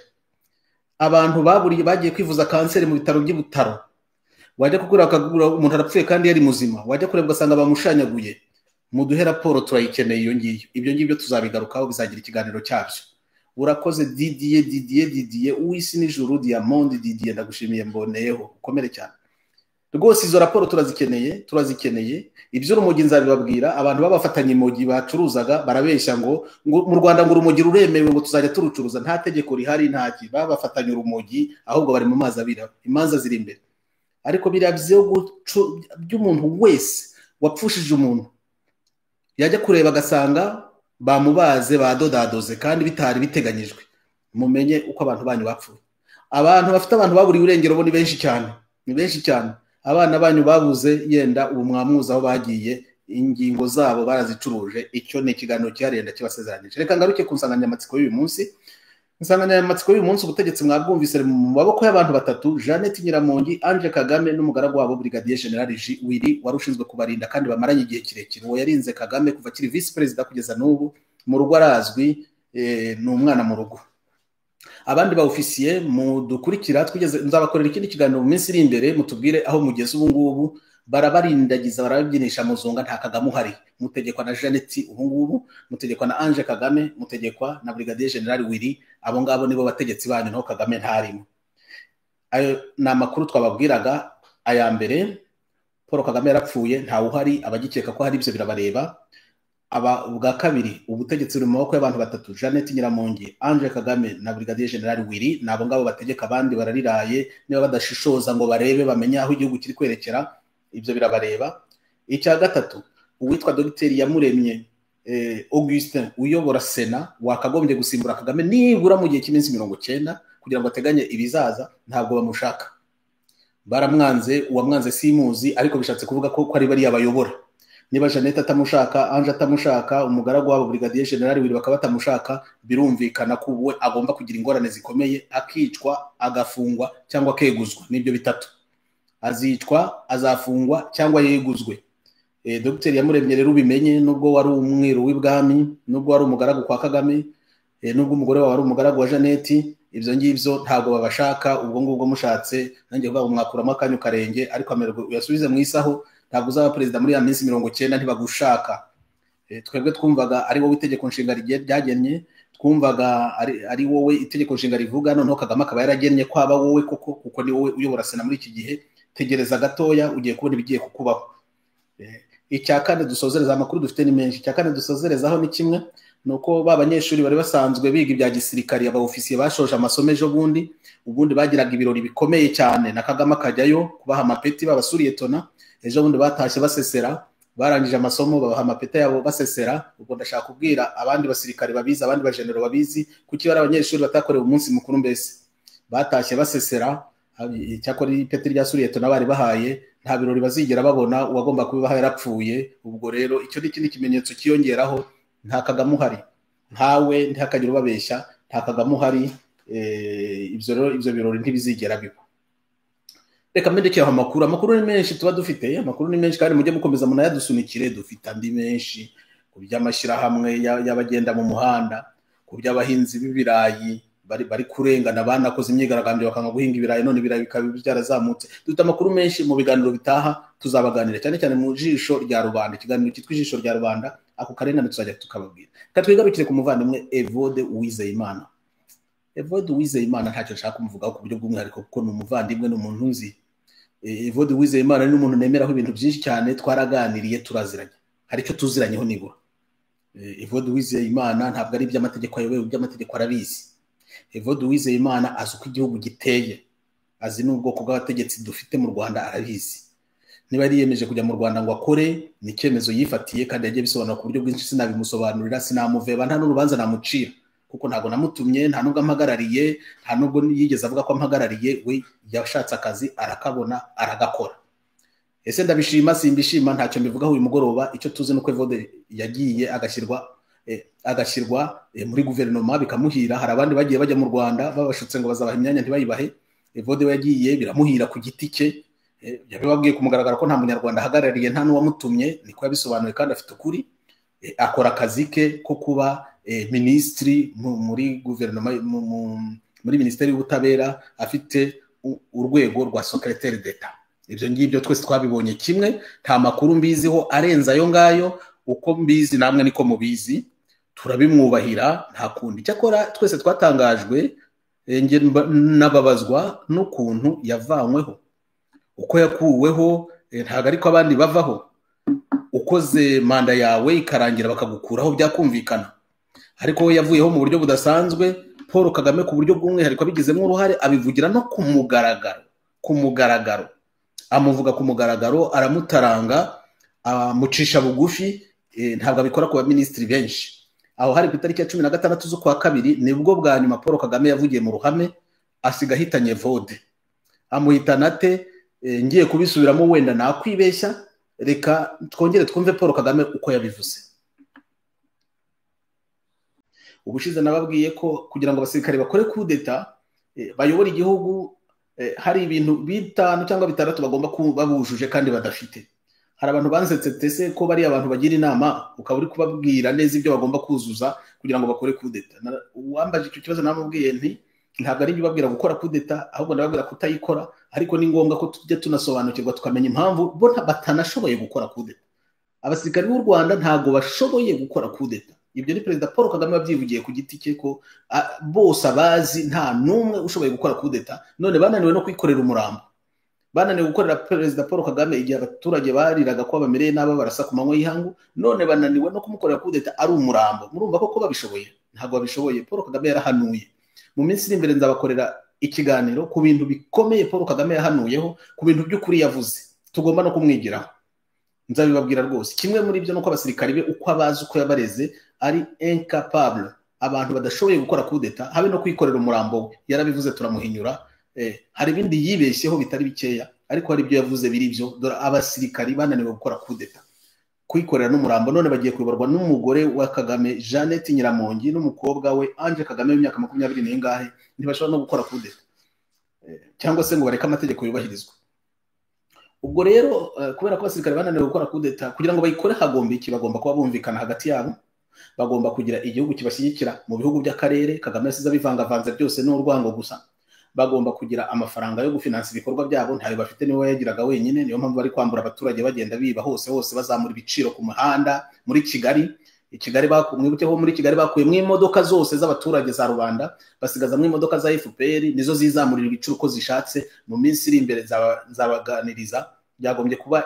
Abantu baburiye bagiye kwivuza kanseri mu bitaro by'Ibutaro, wajya kugura akagura umuntu arapfuye kandi yari muzima, wajya kureba ugasanga bamushanyaguye. Muduhe raporo, turayikeneye iyo ngiyo. Ibyo ngibyo tuzabigarukaho, bizagira ikiganiro cyabyo. Urakoze Didier uw'isi n'ijuru, Diamond Didier, ndagushimiye mboneyeho, ukomere cyane rwose. Izo raporo turazikeneye. Ibyo urumogi nzabibabwira. Abantu babafatanye imogi bacuruzaga barabeshya ngo mu Rwanda ngo urumogi ruremewe, ngo tuzajya turucuruza. Nta tegeko rihari, ntaki. Babafatanye urumogi, ahubwo bari mu mazi abira, imanza ziri imbere. Ariko biriya by'umuntu wese wapfushije umuntu, yajya kureba agasanga bamubaze badodadoze kandi bitari biteganyijwe. Mumenye uko abantu banyu bapfuye. Abantu bafite abantu baburiye urengero bo ni benshi cyane, ni benshi cyane. Abana banyu babuze, yenda ubu mwamuza aho bagiye, ingingo zabo barazicuruje. Icyo ni ikiganiro cyihariye ndakibasezeranyije. Reka ngaruke ku nsanganyamatsiko y'uyu munsi. Insanganyamatsiko y'uyu munsi, ubutegetsi mwabwumvise mu maboko y'abantu batatu: Jeannette Nyiramongi, Ange Kagame n'umugaragu wabo Brigadier General Willy warushinzwe kubarinda kandi bamaranye igihe kirekire. Uwo yarinze Kagame kuva kiri vice president kugeza n'ubu. Mu rugo arazwi, ni umwana mu rugo. Abandi ba officier mudukurikira, twigeze nzabakorera ikindi kiganiro mu minsi iri imbere, mutubwire aho mugeze ubu ngubu. Barabarindagiza, barabyinisha muzunga, nta Kagame uhari. Mutegekwa na Jeannette ubu ngubu, mutegekwa na Ange Kagame, mutegekwa na Brigadier General Willy. Abo ngabo nibo bategetsi banyu, naho Kagame ntarimo. Ayo ni amakuru twababwiraga. Aya mbere, Paul Kagame yarapfuye, ntawe uhari. Abagikeka ko hari ibyo birabareba. Ubwa kabiri, ubutegetsi buri mu maboko y'abantu batatu: Jeannette Nyiramongi, Ange Kagame na Brigadier General Willy. Nabo ngabo bategeka, abandi barariraye. Niba badashishoza ngo barebe bamenye aho igihugu kiri kwerekera, ibyo birabareba. Icya gatatu, uwitwa Dr Iyamuremye Augustin uyobora Sena, wakagombye gusimbura Kagame nibura mu gihe cy'iminsi 90 kugira ngo ateganye ibizaza. Ntabwo bamushaka, baramwanze. Uwamwanze simuzi, ariko bishatse kuvuga ko ari bari abayobora. Niba Jeannette atamushaka, Ange atamushaka, umugaragu wabo Brigadier General Willy bakaba batamushaka, birumvikana ko we agomba kugira ingorane zikomeye, akicwa, agafungwa cyangwa akeguzwa. Nibyo bitatu: azicwa, azafungwa cyangwa yeguzwe. Dr Iyamuremye rero ubimenye, nubwo wari umwiru w'ibwami, nubwo wari umugaragu kwa Kagame, nubwo umugore wawe wari umugaragu wa Jeannette, ibyo ngibyo ntabwo babashaka. Ubwo ngubwo mushatse, nanjye kuvuga ngo mwakuramo akanyu karenge, ariko amerwe uyasubize mu isaho. Ntabwo uzaba perezida muri ya minsi 90, ntibagushaka. Twebwe twumvaga ari wowe itegeko nshinga ryagennye, twumvaga ari wowe itegeko nshinga rivuga. Noneho Kagame akaba yaragennye ko aba wowe koko, kuko ni wowe uyobora Sena muri iki gihe. Tegereza gatoya, ugiye kubona ibigiye kukubaho. Icya kane dusozereza, amakuru dufite ni menshi. Icya kane dusozerezaho ni kimwe, nuko babanyeshuri bari basanzwe biga ibya gisirikari, aba ofisiye bashoje amasomo ejo bundi. Ubundi bagiraga ibirori bikomeye cyane, na Kagame akajyayo kubaha amapeti, babasuriye tona. Ejo bundi batashye basesera, barangije amasomo babaha amapeta yabo basesera. Ubwo ndashaka kubwira abandi basirikare babizi, abandi bajenero babizi, kuki bari abanyeshuri batakorewe umunsi mukuru, mbese batashye basesera. Cyakora ipeti rya suriyete n'abari bahaye nta birori bazigera babona, uwagomba kubibaha yarapfuye. Ubwo rero icyo ni ikindi kimenyetso kiyongeraho, nta Kagame uhari, ntawe ntihakagire ubabeshya, nta Kagame uhari. Ibyo birori ntibizigera biba. Reka mbendekeraho amakuru ni menshi tuba dufite, amakuru ni menshi kandi mujye mukomeza munayadusunikire. Dufite andi menshi ku by'amashyirahamwe y'abagenda mu muhanda, ku by'abahinzi b'ibirayi bari kurengana, banakoze imyigaragambyo bakanga guhinga ibirayi, none ibirayi bikaba byarazamutse. Dufite amakuru menshi mu biganiro bitaha, tuzabaganira cyane cyane mu jisho rya rubanda, ikiganiro cyitwa ijisho rya rubanda. Ako karengane tuzajya tukababwira. Reka twigarukire ku muvandimwe Evode Uwizeyimana. Evode Uwizeyimana ntacyo nshaka kumuvugaho ku buryo bw'umwihariko, kuko ni umuvandimwe, ni umuntu nzi. Evode Uwizeyimana ni umuntu nemeraho ibintu byinshi cyane, twaraganiriye, turaziranye, hari icyo tuziranyeho nibura. Evode Uwizeyimana ntabwo ari iby'amategeko ayobewe, iby'amategeko arabizi. Evode Uwizeyimana azi uko igihugu giteye, azi n'ubwoko bw'abategetsi dufite mu Rwanda, arabizi. Niba yiyemeje kujya mu Rwanda ngo akore, ni icyemezo yifatiye kandi yagiye bisobanura ku buryo bwinshi, sinabimusobanurira, sinamuveba, nta n'urubanza namucira, kuko ntabwo namutumye, nta nubwo ampagarariye, nta nubwo yigeze avuga ko ampagarariye. We yashatse akazi arakabona, aragakora. Ese ndabishima simbishima ntacyo mbivugaho uyu mugoroba. Icyo tuzi nuko Evode yagiye agashyirwa muri guverinoma bikamuhira. Hari abandi bagiye bajya mu Rwanda babashutse ngo bazabaha imyanya ntibayibahe. Evode we yagiye biramuhira ku giti cye, yabibabwiye ku mugaragaro ko nta munyarwanda ahagarariye, nta n'uwamutumye, niko yabisobanuye kandi afite ukuri. Akora akazi ke ko kuba minisitiri muri guverinoma, muri minisiteri y'ubutabera, afite urwego rwa secrétaire d'État. Ibyo ngibyo twese twabibonye kimwe, nta makuru mbiziho arenza ayo ngayo. Uko mbizi namwe niko mubizi, turabimwubahira nta kundi. Cyakora twese twatangajwe, nababazwa n'ukuntu yavanyweho, uko yakuweho. Ntabwo ariko abandi bavaho, ukoze manda yawe ikarangira bakagukuraho byakumvikana, ariko we yavuyeho mu buryo budasanzwe. Paul Kagame ku buryo bw'umwihariko abigizemo uruhare, abivugira no ku mugaragaro, amuvuga ku mugaragaro, aramutaranga, amucisha bugufi. Ntabwo abikora ku baminisitiri benshi. Aho hari ku itariki ya 16 z'ukwa kabiri nibwo bwa nyuma Paul Kagame yavugiye mu ruhame, asiga ahitanye Evode. Amuhitana ate? Ngiye kubisubiramo wenda nakwibeshya, reka twongere twumve Paul Kagame uko yabivuze. Ubushize nababwiye ko kugira ngo abasirikare bakore kudeta, bayobora igihugu, hari ibintu 5 cyangwa 6 bagomba kuba bujuje kandi badafite. Hari abantu bansetse tese ko bari abantu bagira inama, ukaba uri kubabwira neza ibyo bagomba kuzuza kugira ngo bakore kudeta. Uwambaje icyo kibazo namubwiye nti ntabwo ari babwira gukora kudeta, ahubwo ndababwira kutayikora, ariko ni ngombwa ko tujye tunasobanukirwa tukamenya impamvu bo batanashoboye gukora kudeta. Abasirikari b'u Rwanda ntabwo bashoboye gukora kudeta. Ibyo ni Perezida Paul Kagame wabyivugiye ku giti cye ko bose abazi nta n'umwe ushoboye gukora kudeta. None bananiwe no kwikorera umurambo, bananiwe gukorera Perezida Paul Kagame igihe abaturage bariraga ko bamereye n'aba barasa ku manywa y'ihangu, none bananiwe no kumukorera kudeta ari umurambo. Murumva ko babishoboye? Ntabwo babishoboye. Paul Kagame yarahanuye. Mu minsi iri imbere nzabakorera ikiganiro ku bintu bikomeye Paul Kagame yahanuyeho, ku bintu by'ukuri yavuze tugomba no kumwigiraho. Nzabibabwira rwose. Kimwe muri byo nuko abasirikari be uko abazi, uko yabareze, ari incapable, abantu badashoboye gukora kudeta, habe no kwikorera umurambo. Yarabivuze turamuhinyura. Hari ibindi yibeshyeho bitari bikeya, ariko hari ibyo yavuze biri byo. Dore abasirikari bananiwe gukora kudeta, kwikorera n'umurambo. None bagiye kuyoborwa n'umugore wa Kagame, Jeannette Nyiramongi, n'umukobwa we Ange Kagame w'imyaka 20 n'ingahe. Ntibashobora no gukora kudeta cyangwa se ngo bareke amategeko yubahirizwa. Ubwo rero kubera ko abasirikare bananiwe gukora kudeta, kugira ngo bayikore hagomba iki? Bagomba kuba bumvikana hagati yabo, bagomba kugira igihugu kibashyigikira mu bihugu by'akarere. Kagame yasize abivangavanze byose n'urwango gusa. Bagomba kugira amafaranga yo gufinansa ibikorwa byabo, ntayo bafite, niwe yagiraga wenyine. Niyo mpamvu bari kwambura abaturage bagenda biba hose bazamura ibiciro ku muhanda. Muri Kigali mwibukeho muri Kigali bakuyemo imodoka zose z'abaturage za rubanda, basigazamo imodoka za FPR, nizo zizamurira ibiciro uko zishatse. Mu minsi iri imbere nzabaganiriza, byagombye kuba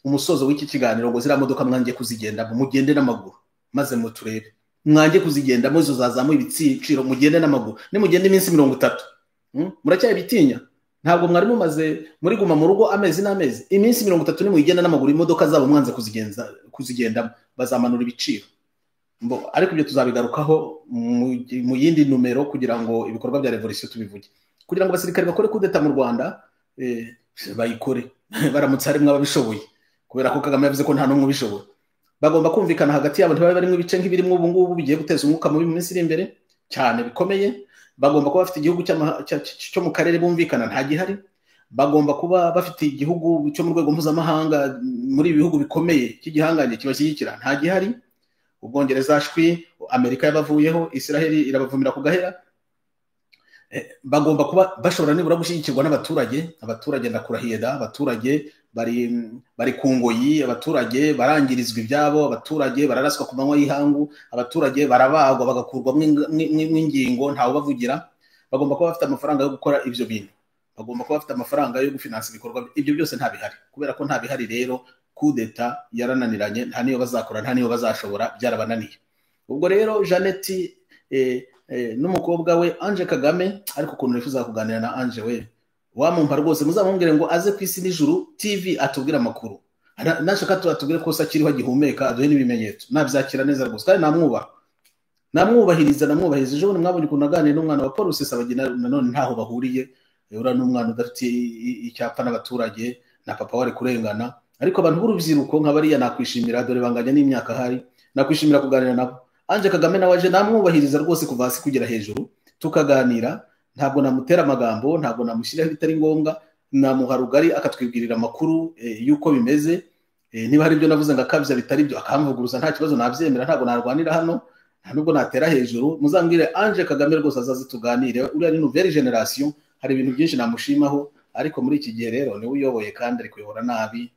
umusozo w'iki kiganiro, ngo zira modoka mwangiye kuzigendamo mugende n'amaguru, maze muturebe. Mwangiye kuzigendamo izo zazamuye ibiciro, mugende n'amaguru. Nimugende iminsi 30, muracyari bitinya? ntabwo mwari mumaze muri guma mu rugo amezi n'amezi, iminsi 30 ni muyigenda n'amaguru, imodoka zabo mwanze kuzigendamo, bazamanura ibiciro. Ariko ibyo tuzabigarukaho mu yindi numero kugira ngo ibikorwa bya revolution tubivuge, kugira ngo abasirikare bakore kudeta mu Rwanda bayikore baramutse harimo ababishoboye, kubera ko Kagame yavuze ko nta n'umwe ubishoboye. Bagomba kumvikana hagati yabo, ntibabe barimo ibice nk'ibirimo ubu ngubu bigiye guteza umwuka mubi mu minsi iri imbere cyane bikomeye. Bagomba kuba bafite igihugu cyo mu karere bumvikana nta gihari. Bagomba kuba bafite igihugu cyo mu rwego mpuzamahanga muri ibihugu bikomeye cy'igihangange kibashyigikira nta gihari. Ubwongereza shwi, Amerika yabavuyeho, Israeli irabavumira ku gahera. Bagomba kuba bashobora nibura gushyigikirwa n'abaturage. Abaturage ndakurahiye da, abaturage bari ku ngoyi, abaturage barangirizwa ibyabo, abaturage bararaswa ku manywa y'ihangu, abaturage barabagwa bagakurwa mw'ingingo ntawe bavugira. Bagomba kuba bafite amafaranga yo gukora ibyo bintu, bagomba kuba bafite amafaranga yo gufinansa ibikorwa. Ibyo byose nta bihari. Kubera ko nta bihari rero kudeta yarananiranye, nta niyo bazakora, nta niyo bazashobora, byarabananiye. Ubwo rero Jeannette n'umukobwa we Ange Kagame, ariko ukuntu nifuza kuganira na Ange we, wamumpa rwose muzamubwire ngo aze ku Isi n'Ijuru TV atubwire amakuru. Nashaka turatubwire ko sakiriho agihumeka, aduhe n'ibimenyetso, nabyakira neza rwose, kandi namwubahiriza. Ejo bundi mwabonye ukuntu aganira n'umwana wa Paul Rusesabagina, nanone ntaho bahuriye. Ura n'umwana udafite icyapa n'abaturage, na papa wari kurengana. Ariko abantu b'urubyiruko nk'abariya nakwishimira, dore banganya n'imyaka hari, nakwishimira kuganira nabo. Ange Kagame nawe aje namwubahiriza rwose kuva hasi kugera hejuru, tukaganira. Ntabwo namutera amagambo, ntabwo namushyiraho bitari ngombwa, namuha rugari akatwibwirira amakuru yuko bimeze. Niba hari ibyo navuze ngo akabya bitari byo akamvuguruza, nta kibazo, nabyemera, ntabwo narwanira hano, nta nubwo natera hejuru. Muzambwire Ange Kagame rwose azaze tuganire. Uriya ni nouvelle generation, hari ibintu byinshi namushimaho, ariko muri iki gihe rero niwe uyoboye kandi ari kuyobora nabi,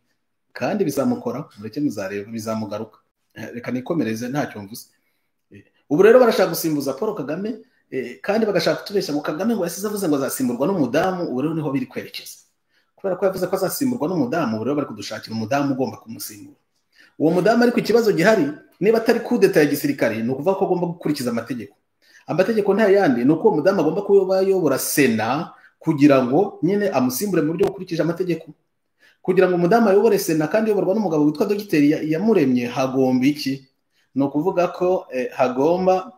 kandi bizamukora, mureke muzareba, bizamugaruka. Reka nikomereze ntacyo mvuze. Ubu rero barashaka gusimbuza Paul Kagame, kandi bagashaka kutubeshya ngo Kagame ngo yasize avuze ngo azasimburwa n'umudamu. Ubu rero niho biri kwerekeza, kubera ko yavuze ko azasimburwa n'umudamu. Ubu rero bari kudushakira umudamu ugomba kumusimbura. Uwo mudamu ariko ikibazo gihari, niba atari kudeta ya gisirikare, ni ukuvuga ko agomba gukurikiza amategeko. Amategeko nta yandi, ni uko uwo mudamu agomba kuba yobora Sena kugira ngo nyine amusimbure mu buryo bukurikije amategeko. Kugira ngo umudamu ayobore Sena kandi yoborwa n'umugabo witwa Dogiteri Iyamuremye, hagomba iki? Ni ukuvuga ko hagomba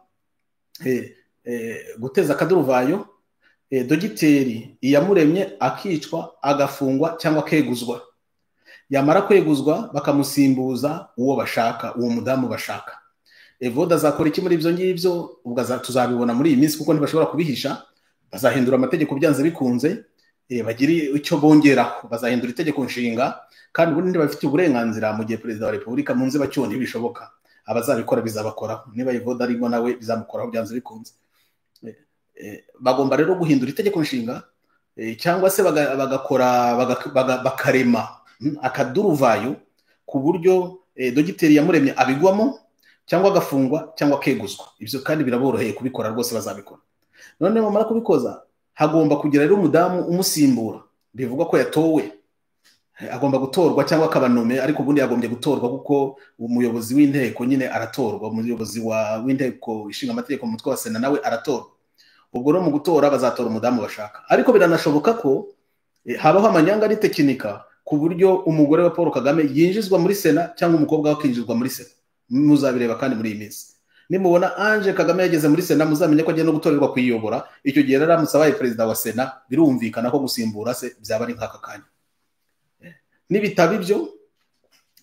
guteza akaduruvayo, Dogiteri Iyamuremye akicwa, agafungwa cyangwa akeguzwa. Yamara kweguzwa bakamusimbuza uwo bashaka, uwo mudamu bashaka. Evode azakora iki muri ibyo ngibyo? Ubwo tuzabibona muri iyi minsi, kuko ntibashobora kubihisha. Bazahindura amategeko byanze bikunze, bagiri icyo bongeraho, bazahindura itegeko nshinga, kandi ubundi bafite uburenganzira mu gihe Perezida wa Repubulika mu nzibacyuho ntibishoboka. Abazabikora bizabakoraho, niba Evode arimo nawe bizamukoraho byanze bikunze. Bagomba rero guhindura itegeko nshinga, cyangwa se bakarema akaduruvayo ku buryo Dogiteri Iyamuremye abigwamo, cyangwa agafungwa cyangwa akeguzwa. Ibyo kandi biraboroheye kubikora rwose, bazabikora. None bamara kubikoza, hagomba kugira rero umudamu umusimbura. Bivuga ko yatowe, agomba gutorwa cyangwa akabanome, ariko ubundi yagombye gutorwa kuko umuyobozi w'inteko nyine aratorwa. Umuyobozi w'inteko ishinga amategeko mu mutwe wa Sena nawe aratorwa. Ubwo rero mu gutora bazatora umudamu bashaka. Ariko biranashoboka ko habaho amanyanga ari tekinika, ku buryo umugore wa Paul Kagame yinjizwa muri Sena cyangwa umukobwa we akinjizwa muri Sena. Muzabireba kandi muri iyi minsi. Nimubona Ange Kagame yageze muri Sena, muzamenye ko agiye no gutorerwa kuyiyobora. Icyo gihe rero amusabaye perezida wa Sena, birumvikana ko gusimbura se byaba ari nk'aka kanya.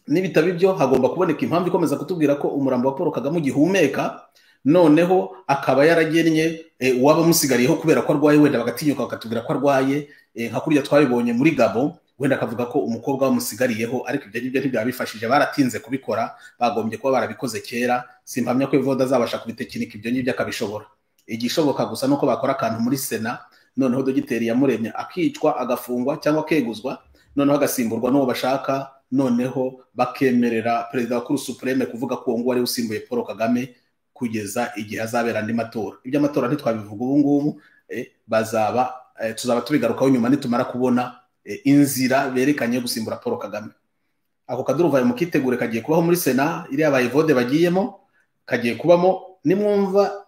Nibitaba ibyo hagomba kuboneka impamvu ikomeza kutubwira ko umurambo wa Paul Kagame ugihumeka, noneho akaba yaragennye uwaba musigariyeho kubera ko arwaye, wenda bagatinyuka bakatubwira ko arwaye, nka kurya twabibonye muri Gabo, wenda akavuga ko umukobwa wamusigariyeho. Ariko ibyo ngibyo ntibyabifashije, baratinze kubikora, bagombye kuba barabikoze kera. Simpamya ko Evode azabasha kubitekinika ibyo ngibyo akabishobora. Igishoboka gusa nuko bakora akantu muri Sena, noneho Dogiteri Iyamuremye akicwa, agafungwa cyangwa akeguzwa, noneho agasimburwa n'uwo bashaka, noneho bakemerera Perezida wa Cour Supreme kuvuga ko uwo nguwo ari usimbuye Paul Kagame kugeza igihe azabera andi matora. Ibyo amatora ntitwabivuga ubu ngubu, tuzaba tubigarukaho nyuma nitumara kubona inzira berekanye gusimbura Paul Kagame. Ako kaduruvayo mukitegure, kagiye kubaho muri Sena, iriya ba Evode bagiyemo, kagiye kubamo. Nimwumva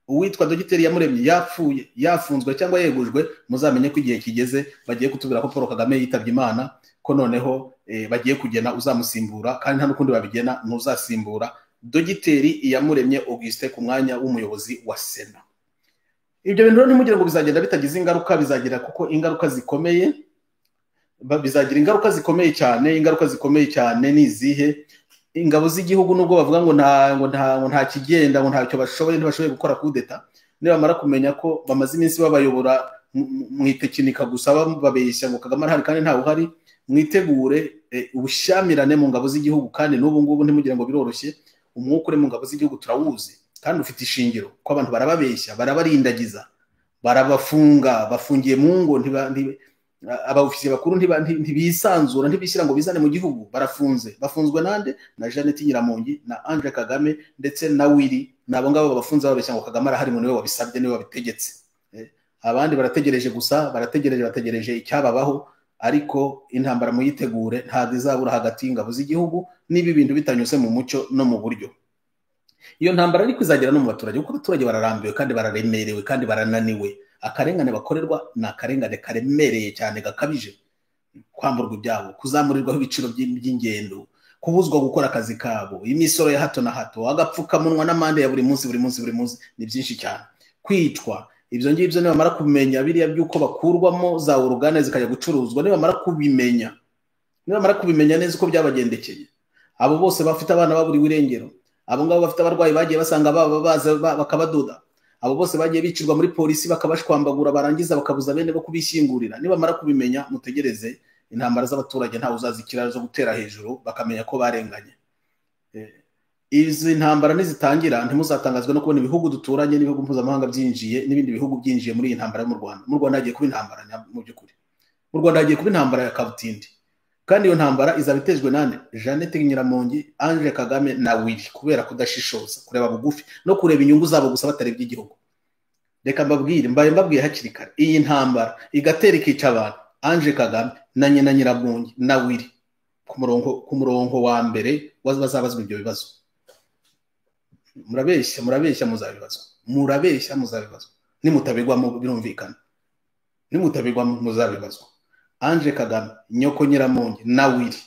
uwitwa Dogiteri Iyamuremye yapfuye, yafunzwe cyangwa yegujwe, muzamenye ko igihe kigeze bagiye kutubwira ko Paul Kagame yitabye Imana, ko noneho bagiye kugena uzamusimbura, kandi nta n'ukundi babigena, ntuzasimbura Dogiteri Iyamuremye Augustin ku mwanya w'umuyobozi wa Sena. Ibyo bintu rero ntimugire ngo bizagenda bitagize ingaruka, bizagira kuko ingaruka zikomeye, bizagira ingaruka zikomeye cyane. Ingaruka zikomeye cyane ni izihe? Ingabo z'igihugu nubwo bavuga ngo nta kigenda, ngo ntacyo bashoboye, ntibashoboye gukora kudeta, nibamara kumenya ko bamaze iminsi babayobora mu itekinika gusa, babeshya ngo Kagame arahari kandi ntawe uhari, mwitegure ubushyamirane mu ngabo z'igihugu. Kandi n'ubu ngubu ntimugire ngo biroroshye, umwuka uri mu ngabo z'igihugu turawuzi kandi ufite ishingiro, ko abantu barababeshya, barabarindagiza, barabafunga, bafungiye mu ngo, abawufisiye bakuru ntibisanzura, ntibishyira ngo bizane mu gihugu, bafunzwe nande? Na Jeannette Nyiramongi na Ange Kagame ndetse na Willy, nabo ngabo babafunze babeshya ngo Kagame arahari, niwe wabisabye, niwe wabitegetse. Abandi barategereje gusa, bategereje icyababaho, ariko intambara muyitegure, ntabwo izabura hagati y'ingabo z'igihugu niba ibintu bitanyuze mu mucyo no mu buryo. Iyo ntambara ariko izagera no mu baturage, kuko abaturage bararambiwe kandi bararemerewe kandi barananiwe. Akarengane bakorerwa ni akarengane karemereye cyane, gakabije. Kwamburwa ibyabo, kuzamurirwaho ibiciro by'ingendo, kubuzwa gukora akazi kabo, imisoro ya hato na hato, agapfukamunwa n'amande ya buri munsi ni byinshi cyane. Kwicwa, ibyo ngibyo nibamara kumenya biriya by'uko bakurwamo za urugane zikajya gucuruzwa, nibamara kubimenya neza uko byabagendekeye, abo bose bafite abana baburiwe irengero, abo ngabo bafite abarwayi bagiye basanga baza bakabadoda, abo bose bagiye bicirwa muri polisi bakabashwambagura, barangiza bakabuza bene bo kubishyingurira. Nibamara kubimenya, mutegereze intambara z'abaturage ntawe uzazikira zo gutera hejuru, bakamenya ko barenganye. Izi ntambara nizitangira, ntimuzatangazwe no kubona ibihugu duturanye n'ibihugu mpuzamahanga byinjiye, n'ibindi bihugu byinjiye muri iyi ntambara yo mu Rwanda. Mu Rwanda hagiye kuba intambara mu by'ukuri, mu Rwanda hagiye kuba intambara ya kabutindi, kandi iyo ntambara izaba itejwe nande? Jeannette Nyiramongi, Ange Kagame na Willy, kubera kudashishoza, kureba bugufi no kureba inyungu zabo gusa batarebye igihugu. Reka mbabwiye hakiri kare, iyi ntambara igatera ikica abantu, Ange Kagame na nyina Nyiramongi na Willy ku murongo wa mbere bazabazwa ibyo bibazo. Murabeshya muzabibazwa, nimutabigwamo birumvikana, nimutabigwamo muzabibazwa. Ange Kagame, nyoko Nyiramongi na Willy,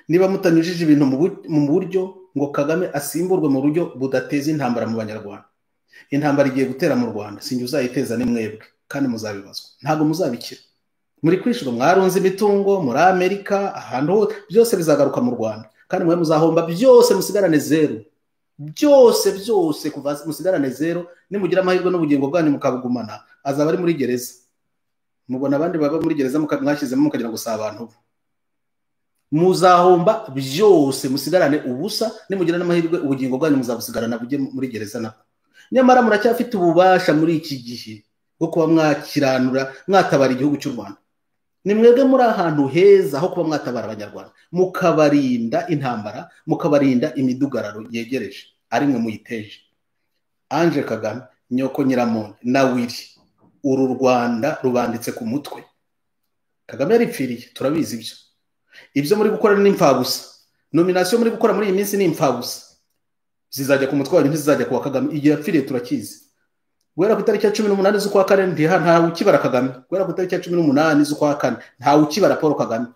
niba mutanyujije ibintu mu buryo ngo Kagame asimburwe mu buryo budateza intambara mu banyarwanda, intambara igiye gutera mu Rwanda, sinjye uzayiteza ni mwebwe, kandi muzabibazwa, ntabwo muzabikira. Muri kwishura mwarunze imitungo muri Amerika, ahantu byose bizagaruka mu Rwanda, kandi mwe muzahomba byose, musigarane zero, byose kuva musigarane zero. Nimugira amahirwe n'ubugingo bwanyu mukabugumana, azaba ari muri gereza. Mubona abandi baba muri gereza mwashyizemo mukagira ngo si abantu, muzahomba byose, musigarane ubusa. Nimugira n'amahirwe ubugingo bwanyu muzabusigarana bujye muri gereza nako. Nyamara muracyafite ububasha muri iki gihe bwo kuba mwakiranura, mwatabara igihugu cy'u Rwanda. Ni mwebwe muri ahantu heza ho kuba mwatabara abanyarwanda, mukabarinda intambara, mukabarinda imidugararo yegereje, ari mwe muyiteje. Ange Kagame, nyoko Nyiramongi na Willy, uru Rwanda rubanditse ku mutwe. Kagame yaripfiriye, turabizi ibyo muri gukora ni impfabusa. Nomination muri gukora muri iyi minsi ni impfabusa, zizajya ku mutwe wanyu, ntizizajya kuwa Kagame. Igihe yapfiriye turakizi. Guhera ku itariki ya 18 z'ukwa kane ntawe ukibara Kagame. Guhera ku itariki ya 18 z'ukwa kane ntawe ukibara Paul Kagame.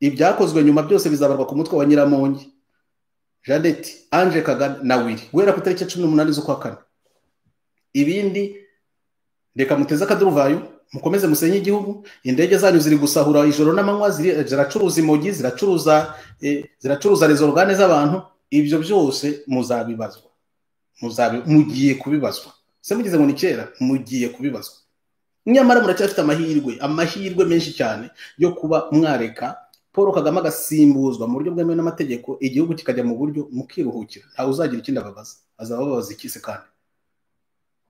Ibyakozwe nyuma byose bizabarwa ku mutwe wa Nyiramongi, Jeannette, Ange Kagame na Willy, guhera ku itariki ya 18 z'ukwa kane. Ibindi reka muteze akaduruvayo, mukomeze musenye igihugu. Indege zanyu ziri gusahura ijoro n'amanywa, ziracuruza imogi, ziracuruza rezo organe z'abantu. Ibyo byose muzabibazwa, mugiye kubibazwa. Se mugize ngo ni kera, mugiye kubibazwa. Nyamara muracyafite amahirwe menshi cyane yo kuba mwareka Paul Kagame agasimbuzwa mu buryo bwemewe n'amategeko, igihugu kikajya mu buryo mukiruhukira. Ntawe uzagira ikindi ababaza. Azababaza iki se kandi?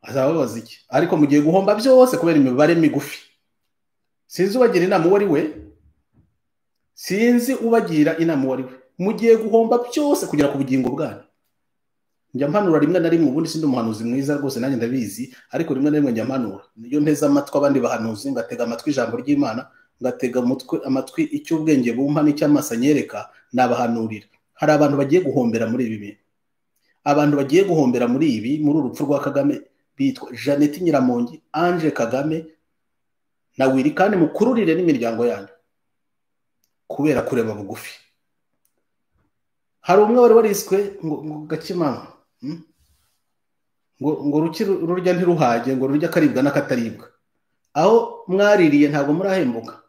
Azababaza iki? Ariko mugiye guhomba byose kubera imibare migufi. Sinzi ubagira inama uwo ari we, mugiye guhomba byose kugira ku bugingo bwanyu. Njya mpanura rimwe na rimwe, ubundi sindi umuhanuzi mwiza rwose, nanjye ndabizi, ariko rimwe na rimwe njya mpanura. Niyo nteza amatwi abandi bahanuzi, ngatega amatwi ijambo ry'Imana, ngatega amatwi icyo ubwenge bumpa n'icy'amaso anyereka, nabahanurira. Hari abantu bagiye guhombera muri ibi bintu. Abantu bagiye guhombera muri uru rupfu rwa Kagame, bitwa Jeannette Nyiramongi, Ange Kagame na Willy, kandi mukururire n'imiryango yanyu kubera kureba bugufi. Hari umwe wari wariswe ngo Gakimama, ngo rurya ntiruhage, ngo rurya karibwa n'akataribwa. Aho mwaririye ntabwo murahembuka.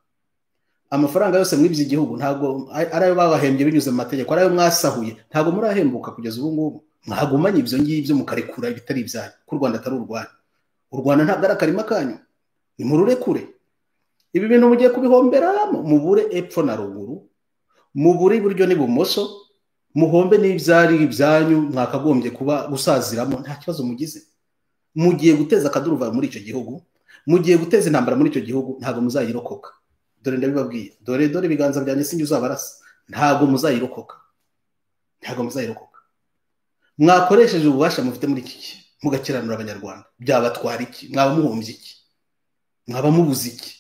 Amafaranga yose mwibye igihugu ntabwo arayo babahembye binyuze mu mategeko, arayo mwasahuye ntabwo murahembuka kugeza ubu ngubu. Mwagumanye ibyo ngibyo mukarekura ibitari ibyanyu, ko u Rwanda atari u Rwanda. U Rwanda ntabwo ari akarima kanyu, ni mururekure. Ibi bintu mugiye kubihomberamo, mubure epfo na ruguru, mubure iburyo n'ibumoso, muhombe n'ibyari ibyanyu mwakagombye kuba gusaziramo, nta kibazo mugize. Mugiye guteza akaduruvayo muri icyo gihugu, mugiye guteza intambara muri icyo gihugu, ntabwo muzayirokoka. Dore ndabibabwiye, dore ibiganza byanjye sinjye uzabarasa, ntabwo muzayirokoka, ntabwo muzayirokoka. Mwakoresheje ububasha mufite muri iki mugakiranura abanyarwanda, byabatwara iki? Mwaba muhombye iki? Mwaba mubuze iki?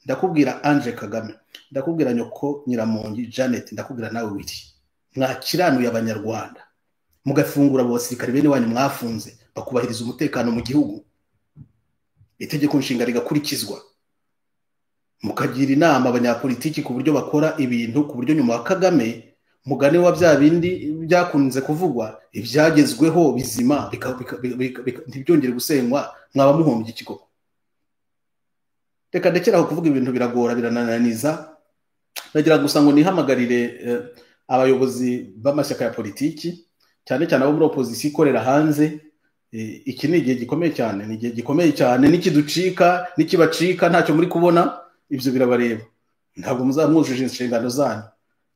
Ndakubwira Ange Kagame, ndakubwira nyoko Nyiramongi Jeannette, ndakubwira nawe Willy, mwakiranuye abanyarwanda, mugafungura abo basirikare bene wanyu mwafunze, bakubahiriza umutekano mu gihugu, itegeko nshinga rigakurikizwa, mukagira inama abanyapolitiki ku buryo bakora ibintu ku buryo nyuma wa Kagame mugani wa bya bindi byakunze kuvugwa ibyagezweho bizima ntibyongere gusenywa. Mwaba muhombye iki koko? Reka ndekeraho kuvuga ibintu biragora biranananiza. Nagira gusa ngo nihamagarire abayobozi b'amashyaka ya politiki, cyane cyane abo muri opposition ikorera hanze. Iki ni igihe gikomeye cyane, ni igihe gikomeye cyane, nikiducika nikibacika ntacyo muri kubona, ibyo birabareba. Ntabwo muzamwujuje inshingano zanyu.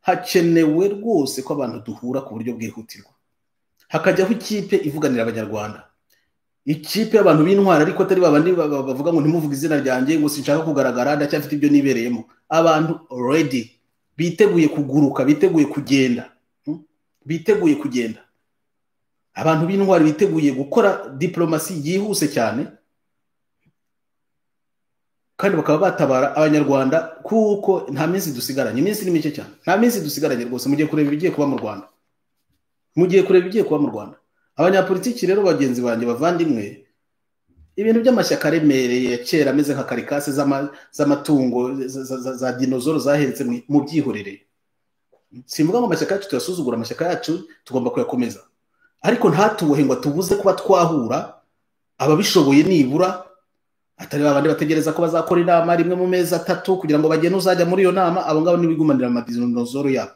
Hakenewe rwose ko abantu duhura ku buryo bwihutirwa, hakajyaho ikipe ivuganira abanyarwanda, ikipe y'abantu b'intwara, ariko atari babandi bavuga ngo ntimuvuge izina ryanjye, ngo sinshaka kugaragara, ndacyafite ibyo nibereyemo. Abantu ready, biteguye kuguruka, biteguye kugenda, biteguye kugenda. Abantu b'intwari biteguye gukora diplomasi yihuse cyane, kandi bakaba batabara abanyarwanda, kuko nta minsi dusigaranye. Iminsi ni mike cyane, nta minsi dusigaranye rwose. Mugiye kureba ibigiye kuba mu Rwanda, mugiye kureba ibigiye kuba mu Rwanda. Abanyapolitiki rero bagenzi banjye bavandimwe, ibintu by'amashyaka aremereye ya kera ameze nka karikase z'amatungo za dinozoro zaheretse mu byihorere. Simvuga ngo amashyaka yacu tuyasuzugura, amashyaka yacu tugomba kuyakomeza, ariko ntatubohe ngo tubuze kuba twahura ababishoboye nibura, atari babandi bategereza ko bazakora inama rimwe mu mezi 3 kugira ngo bagene uzajya muri iyo nama. Abo ngabo nibigumanira amadinozoro yabo.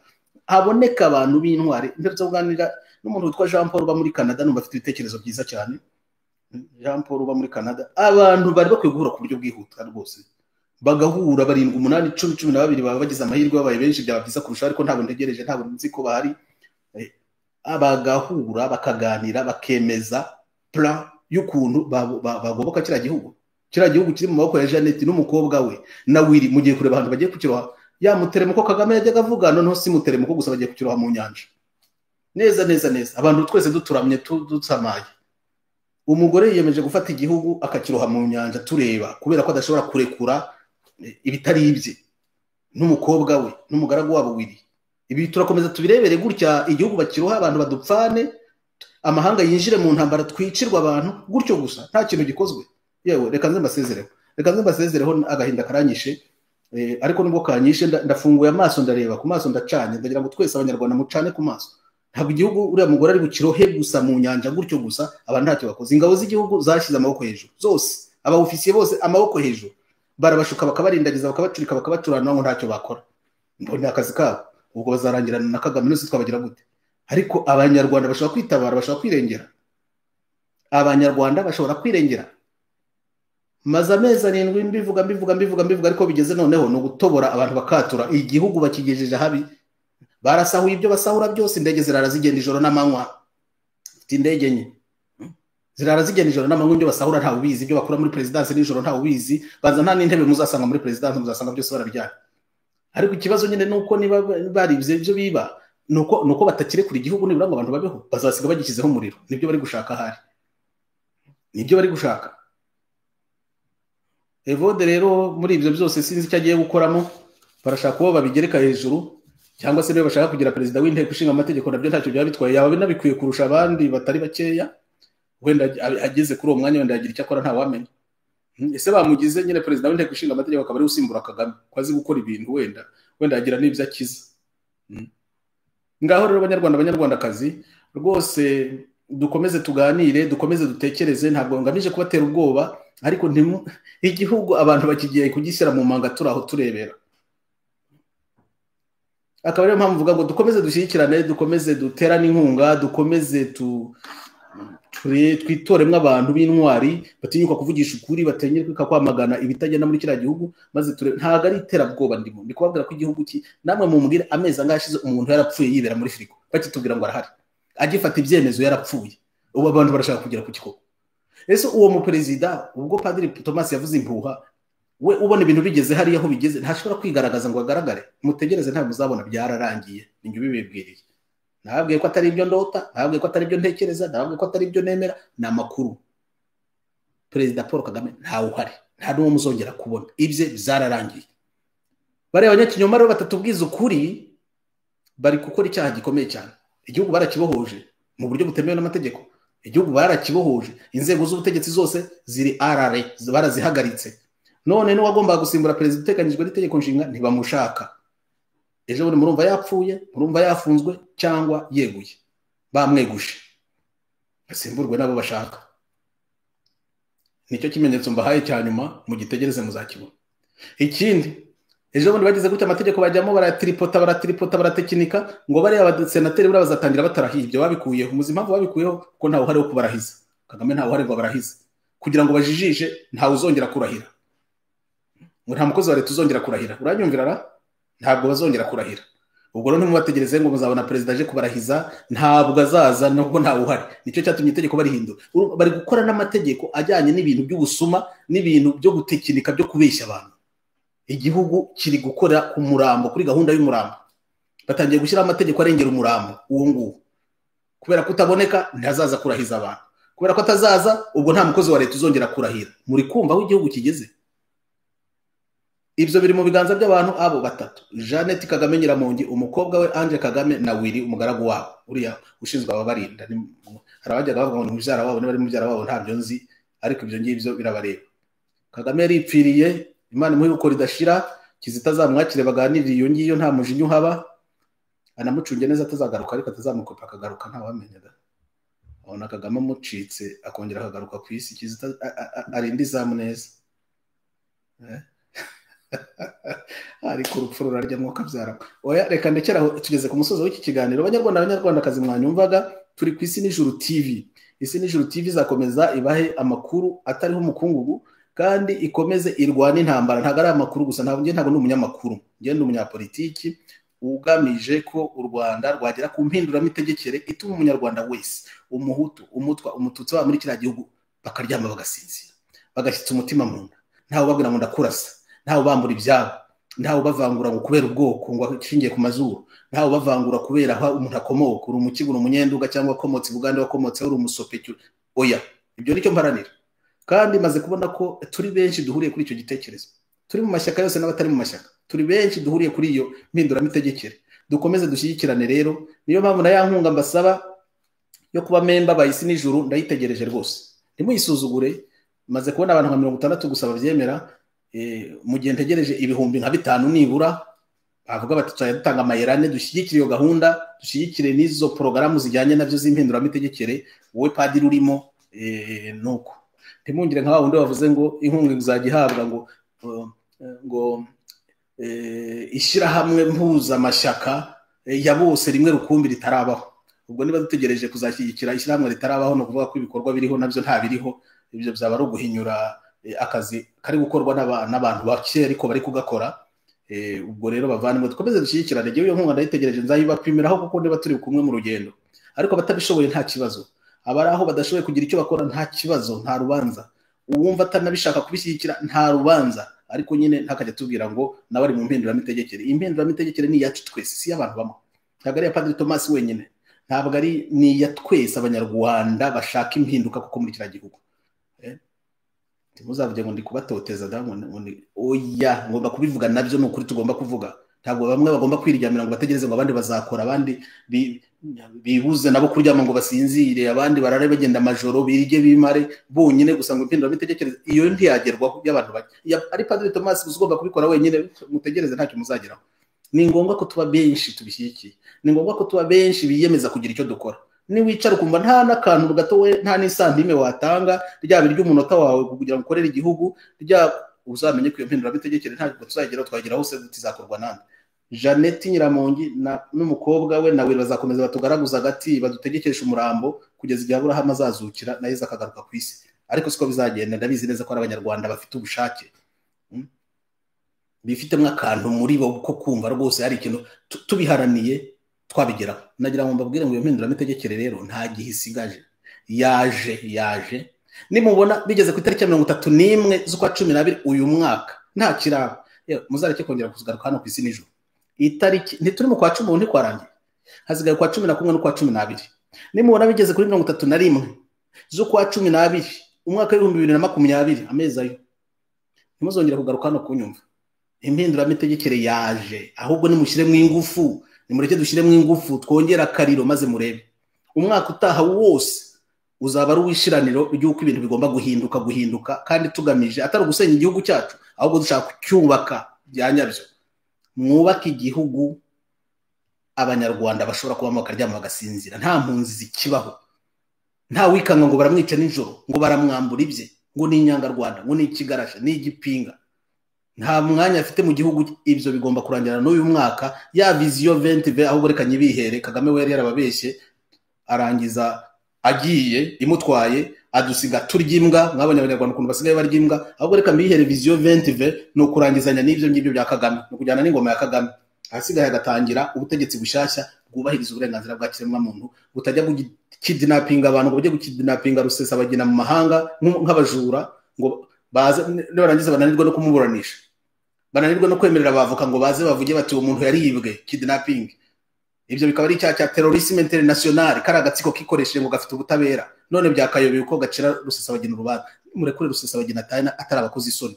Haboneka abantu b'intwari. Ndetse kuganira n'umuntu witwa Jean Paul uba muri Canada, numva afite ibitekerezo byiza cyane. Jean Paul uba muri Canada, abantu bari bakwiye guhura ku buryo bwihuta rwose, bagahura 7 8 10 12 baba bagize amahirwe, babaye benshi byaba byiza kurusha, ariko ntabwo ntegereje, ntabwo nzi ko bahari. Abagahura bakaganira, bakemeza plan y'ukuntu bagoboka kiriya gihugu. Kiriya gihugu kiri mu maboko ya Jeannette n'umukobwa we na Willy. Mugiye kureba abantu bagiye kukiroha, ya muteremuko Kagame yajyaga avuga, noneho si muteremuko gusa, bagiye kukiroha mu nyanja neza neza neza. Abantu twese duturamye dutsamaye. Umugore yiyemeje gufata igihugu akakiroha mu nyanja tureba, kubera ko adashobora kurekura ibitari ibye, n'umukobwa we n'umugaragu wabo Willy. Ibi turakomeza tubirebere gutya, igihugu bakiroha, abantu badupfane, amahanga yinjire mu ntambara, twicirwa abantu gutyo gusa, nta kintu gikozwe. Yewe reka nze mbasezereho, agahinda karanyishe, ariko nubwo kanyishe ndafunguye amaso, ndareba ku maso, ndacanye, ndagira ngo twese abanyarwanda mucane ku maso. Ntabwo igihugu uriya mugore ari bukirohe gusa mu nyanja gutyo gusa, abantu ntacyo bakoze. Ingabo z'igihugu zashyize amaboko hejuru zose, abaofisiye bose amaboko hejuru, barabashuka bakabarindagiza, bakabacurika, bakabaturana ngo ntacyo bakora. Mbona akazi kabo, ubwo bazarangirana na Kagame, nose twabagira gute? Ariko abanyarwanda bashobora kwitabara, bashobora kwirengera. Abanyarwanda bashobora kwirengera. Maze amezi 7 mbivuga, ariko bigeze noneho no gutobora abantu bakatura. Igihugu bakigejeje habi, barasahuye ibyo basahura byose. Indege zirara zigenda ijoro n'amanywa, indege nye zirara zigenda ijoro n'amanywa. Ibyo basahura nta ubizi, ibyo bakura muri presidence nijoro nta ubizi. Baza nta n'intebe muzasanga muri presidence, muzasanga byose barabijyana. Ariko ikibazo nyine nuko niba baribye ibyo biba, nuko batakire kuri igihugu, nibura ngo abantu babeho, bazasiga bagishyizeho umuriro. Nibyo bari gushaka hari, nibyo bari gushaka. Evode rero muri ibyo byose sinzi icyo agiye gukoramo. Barashaka ko babigereka hejuru, cyangwa se niba bashaka kugira perezida w'inteko ishinga amategeko, nabyo ntacyo byaba bitwaye. Yaba binabikwiye kurusha abandi batari bakeya, wenda ageze kuri uwo mwanya wenda yagira icyo akora nta wamenya. Ese bamugize nyine perezida w'inteko ishinga amategeko akaba ari usimbura Kagame ko azi gukora ibintu wenda agira n'ibyo akiza. Ngaho rero banyarwandakazi rwose dukomeze tuganire, dukomeze dutekereze, ntabwo ngamije kubatera ubwoba, ariko igihugu abantu bakigiye kugishyira mu manga turaho turebera. Akaba ariyo mpamvu mvuga ngo dukomeze dushyigikirane, dukomeze duterane inkunga, dukomeze twitoremwe abantu b'intwari batinyuka kuvugisha ukuri, batinyuka kwamagana ibitagenda muri kiriya gihugu, maze ntabwo ari iterabwoba ndimo ndi kubabwira ko igihugu namwe mumubwire amezi angahe ashize umuntu yarapfuye yibera muri firigo bakitubwira ngo arahari agifata ibyemezo yarapfuye, ubu abantu barashaka kugera ku kikoko. Ese uwo muperezida ubwo Padiri Thomas yavuze impuha, we ubona ibintu bigeze hariya aho bigeze ntashobora kwigaragaza ngo agaragare? Mutegereze ntabwo muzabona, byararangiye. Ninjye ubibibwiriye, ntabwiye ko atari ibyo ndota, ntabwiye ko atari ibyo ntekereza, ntabwiye ko atari ibyo nemera, ni amakuru. Perezida Paul Kagame ntawe uhari, nta n'uwo muzongera kubona, ibye byararangiye. Bariya abanyakinyoma rero batatubwiza ukuri bari gukora icyaha gikomeye cyane. Igihugu barakibohoje mu buryo butemewe n'amategeko, igihugu barakibohoje, inzego z'ubutegetsi zose ziri arare, barazihagaritse. None n'uwagombaga gusimbura perezida uteganyijwe n'itegeko nshinga ntibamushaka. Ejo bundi murumva yapfuye, murumva yafunzwe cyangwa yeguye, bamweguje asimburwe nabo bashaka. Nicyo kimenyetso mbahaye cya nyuma, mugitegereze muzakibona. Ikindi, ejo bundi bagize gutya amategeko bajyamo baratekinika ngo bariya abasenateri buriya bazatangira batarahiye. Ibyo babikuyeho, muzi impamvu babikuyeho? Kuko ntawe uhari wo kubarahiza. Kagame ntawe uhari ngo abarahize, kugira ngo bajijishe ntawe uzongera kurahira. Ngo nta mukozi wa leta uzongera kurahira, uranyumvira ra? Ntabwo bazongera kurahira. Ubwo rero ntimubategereze ngo muzabona perezida aje kubarahiza, ntabwo azaza nubwo ntawe uhari. Nicyo cyatumye itegeko barihindura. Bari gukora n'amategeko ajyanye n'ibintu by'ubusuma, n'ibintu byo gutekinika, byo kubeshya abantu. Igihugu kiri gukora ku murambo, kuri gahunda y'umurambo. Batangiye gushyira amategeko arengera umurambo uwo nguwo. Kubera kutaboneka ntazaza kurahiza abantu. Kubera ko atazaza, ubwo nta mukozi wa leta uzongera kurahira. Muri kumva aho igihugu kigeze? Ibyo biri mu biganza by'abantu abo batatu: Jeannette Kagame Nyiramongi, umukobwa we Ange Kagame, na Willy umugaragu wabo uriya ushinzwe ababarinda. Harabajyaga bavuga ngo mubyara wabo, niba ari mubyara wabo ntabyo nzi, ariko ibyo ngibyo birabareba. Kagame yaripfiriye, Imana imuhe uko ridashira, Kizito azamwakire baganirire iyo ngiyo, nta mujinya uhaba, anamucunge neza atazagaruka, ariko atazamukopa akagaruka ntawamenyaga. Abona Kagame amucitse akongera akagaruka ku isi, Kizito arinda izamu neza. Ariko urupfu rurarya mwuka byara. Oya, reka ndekeraho, tugeze ku musozo w'iki kiganiro. Abanyarwandakazi mwanyumvaga, turi ku Isi n'Ijuru TV. Isi n'Ijuru TV izakomeza ibahe amakuru atariho umukungugu, kandi ikomeze irwane intambara. Ntabwo ari amakuru gusa, ntabwo ndi umunyamakuru, ngende umunyapolitiki ugamije ko u Rwanda rwagera ku mpinduramitegekere ituma umunyarwanda wese, umuhutu, umutwa, umututsi wa muri kiriya gihugu bakaryama bagasinzira, bagashyitsa umutima mu nda. Ntawe babwira ngo ndakurasa, ntawe bambura ibyabo, ntawe bavangura ngo kubera ubwoko ngo ashingiye ku mazuru, ntawe bavangura kubera aho umuntu akomoka, uri umukigura, umunyenduga, cyangwa akomotse Bugande, wakomotse uri umusopeki. Oya, ibyo nicyo mparanira. Kandi maze kubona ko turi benshi duhuriye kuri icyo gitekerezo, turi mu mashyaka yose n'abatari mu mashyaka, turi benshi duhuriye kuri iyo mpinduramitegekere. Dukomeze dushyigikirane rero. Niyo mpamvu na ya nkunga mbasaba yo kuba memba ba Isi n'Ijuru ndayitegereje rwose, ntimuyisuzugure. Maze kubona abantu nka 60 gusa babyemera, mu gihe ntegereje ibihumbi nka 5 nibura. Bavuga bati dutanga amayerane, dushyigikire iyo gahunda, dushyigikire n'izo porogaramu zijyanye nabyo z'impinduramitegekere. Wowe padiri urimo, nuko ntimungire nka wundi bavuze ngo inkunga izajya ihabwa ngo ishyirahamwe mpuzamashyaka ya bose rimwe rukumbi ritarabaho. Ubwo niba dutegereje kuzashyigikira ishyirahamwe ritarabaho, no kuvuga ko ibikorwa biriho nabyo nta biriho. Ibyo byaba ari uguhinyura akazi kari gukorwa n'abantu bake ariko bari kugakora. Ubwo rero bavandimwe, dukomeze dushyigikirane. Iyo nkunga ndayitegereje, nzayibapimiraho kuko niba turi kumwe mu rugendo. Ariko batabishoboye nta kibazo, abari aho badashoboye kugira icyo bakora nta kibazo, nta rubanza. Uwumva atanabishaka kubishyigikira nta rubanza, ariko nyine ntakajya tubwira ngo nawe ari mu mpinduramitegekere. Iyi mpinduramitegekere ni iyacu twese, si y'abantu bamwe. Ntabwo ari iya Padiri Thomas wenyine, ntabwo ari ni iya twese abanyarwanda bashaka impinduka kuko muri kiriya gihugu. Muzavuge ngo ndi kubatoteza, oya, ngomba kubivuga nabyo, ni ukuri tugomba kuvuga. ntabwo bamwe bagomba kwiryamira ngo bategereze ngo abandi bazakora, abandi bibuze nabo kuryama ngo basinzire, abandi barare bagenda amajoro birye bimare bonyine gusa ngo impinduramitegekere iyo ntiyagerwaho y'abantu bake. Ari Padiri Thomas ugomba kubikora wenyine, mutegereze ntacyo muzageraho. Ni ngombwa ko tuba benshi tubishyigikiye, ni ngombwa ko tuba benshi biyemeza kugira icyo dukora. Niwicara ukumva nta n'akantu gato we nta n'isantime watanga ryaba iry'umunota wawe kugira ngo ukorere igihugu, uzamenye ko iyo mpinduramitegekere ntabwo tuzageraho, twageraho se tuzakorwa nande. Jeannette Nyiramongi n'umukobwa we nawe bazakomeza batugaraguza agati, badutegekesha umurambo kugeza igihe Aburahamu azazukira na Yesu akagaruka ku isi. Ariko siko bizagenda, ndabizi neza ko ari Abanyarwanda bafite ubushake, bifitemo akantu muri bo ko kumva rwose hari ikintu tubiharaniye twabigeraho. Nagira ngo mbabwire ngo iyo mpinduramitegekere rero nta gihe isigaje, yaje. Nimubona bigeze ku itariki ya 31 z'ukwa 12 uyu mwaka nta kiraba, muzareke kongera kugaruka hano ku isi nijoro. Itariki ntituri mu kwa 10 ubu ntikwarangiye, hasigaye kwa 11 n'ukwa 12. Nimubona bigeze kuri 31 z'ukwa 12 umwaka w'2020 amezi ayo, ntimuzongera kugaruka hano kunyumva. Impinduramitegekere yaje, ahubwo nimushyiremo ingufu, nimureke dushyiremo ingufu, twongera akariro maze murebe. Umwaka utaha wose uzaba ari uwishiraniro ry'uko ibintu bigomba guhinduka kandi tugamije atari ugusenya igihugu cyacu, ahubwo dushaka kucyubaka bya nyabyo. Mwubake igihugu Abanyarwanda bashobora kubamo bakaryama bagasinzira, nta mpunzi zikibaho, nta wikanga ngo baramwica nijoro, ngo baramwambura ibye, ngo ni inyangarwanda, ngo ni ikigarasha, ni igipinga. Nta mwanya afite mu gihugu. Ibyo bigomba kurangira n'uyu mwaka. Ya vision 2020 ahubwo reka nyibihere. Kagame we yari yarababeshye, arangiza agiye imutwaye adusiga turya imbwa. Mwabonye Abanyarwanda ukuntu basigaye barya imbwa. Ahubwo reka mbihere vision 2020 no kurangizanya n'ibyo ngibyo bya Kagame, no kujyana n'ingoma ya Kagame. Ahasigaye agatangira ubutegetsi bushashya bwubahiriza uburenganzira bwa kiremwa muntu, butajya gukidnappinga abantu, ngo bujye gukidnappinga Rusesabagina mu mahanga nk'abajura, ngo baze barangiza bananirwa no kumuburanisha, bananirwa no kwemerera abavoka ngo baze bavuge bati uwo muntu yaribwe, kidnapping. Ibyo bikaba ari icyaha cya terrorisme international, kari agatsiko kikoresheje ngo gafite ubutabera. None byakayobeye uko gacira Rusesabagina urubanza. Murekure Rusesabagina atari abakozi isoni,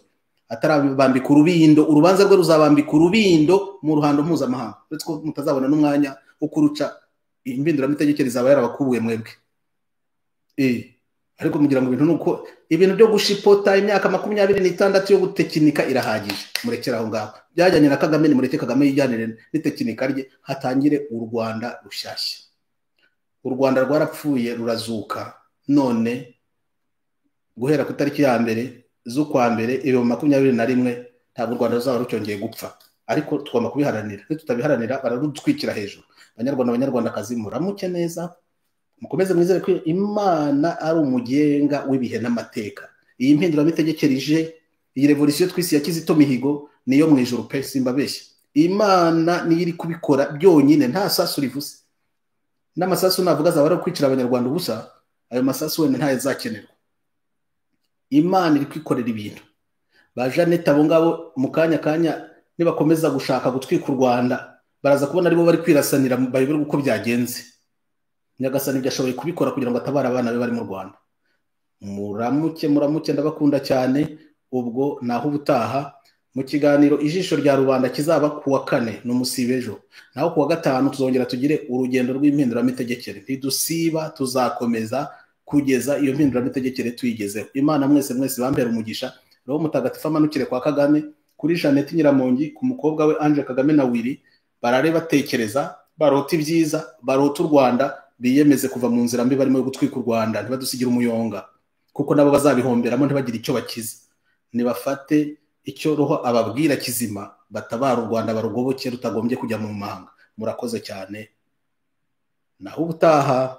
atarabambika urubindo. Urubanza rwe ruzabambika urubindo mu ruhando mpuzamahanga, uretse ko mutazabona n'umwanya wo kuruca. Impinduramitegekere zaba yarabakubuye mwebwe. Ariko mugira ngo ibintu nuko ibintu byo gushipota imyaka 26 yo gutekinika irahagije, murekera aho ngaho. Byajyanye na Kagame, ni mureke Kagame yijyanire n'itekinika rye, hatangire u Rwanda rushyashya. U Rwanda rwarapfuye rurazuka, none guhera ku tariki ya mbere z'ukwa mbere 2021 ntabwo u Rwanda ruzaba rucyongeye gupfa. Ariko tugomba kubiharanira, tutabiharanira bararutwikira hejuru. Abanyarwandakazi muramuke neza, mukomeze mwizere ko Imana ari umugenga w'ibihe n'amateka. Iyi mpinduramitegekere ije, iyi revolution twisi ya Kizito Mihigo niyo mu ijuru pe, simbabeshya. Imana niyo iri kubikora byonyine, nta sasu rivuze. N'amasasu navuga azaba ari kwicira Abanyarwanda ubusa, ayo masasu wenda nta yazakenerwa. Imana iri kwikorera ibintu. Ba Jeannette abo ngabo mu kanya nibakomeza gushaka gutwika u Rwanda, baraza kubona aribo bari kwirasanira bayobera uko byagenze. Nyagasani byashoboye kubikora kugira ngo atabara abana be bari mu Rwanda. Muramuke ndabakunda cyane. Ubwo naho ubutaha mu kiganiro Ijisho rya Rubanda kizaba kuwa 4 n'umusibejo, naho kuwa 5 tuzongera tugire urugendo rw'impinduramitegekere. Ntidusiba, tuzakomeza kugeza iyo mpinduramitegekere tuyigezeho. Imana mwese bambera umugisha. Roho Mutagatifu amanukire kwa Kagame, kuri Jeannette Nyiramongi, ku mukobwa we Ange Kagame na Willy, barare batekereza, barota ibyiza, barota u Rwanda, biyemeze kuva mu nzira mbi barimo gutwika u Rwanda, ntibadusigira umuyonga, kuko nabo bazabihomberamo ntibagira icyo bakiza. Nibafate icyo roho ababwira kizima, batabara u Rwanda barugoboke rutagombye kujya mu mahanga. Murakoze cyane, naho ubutaha.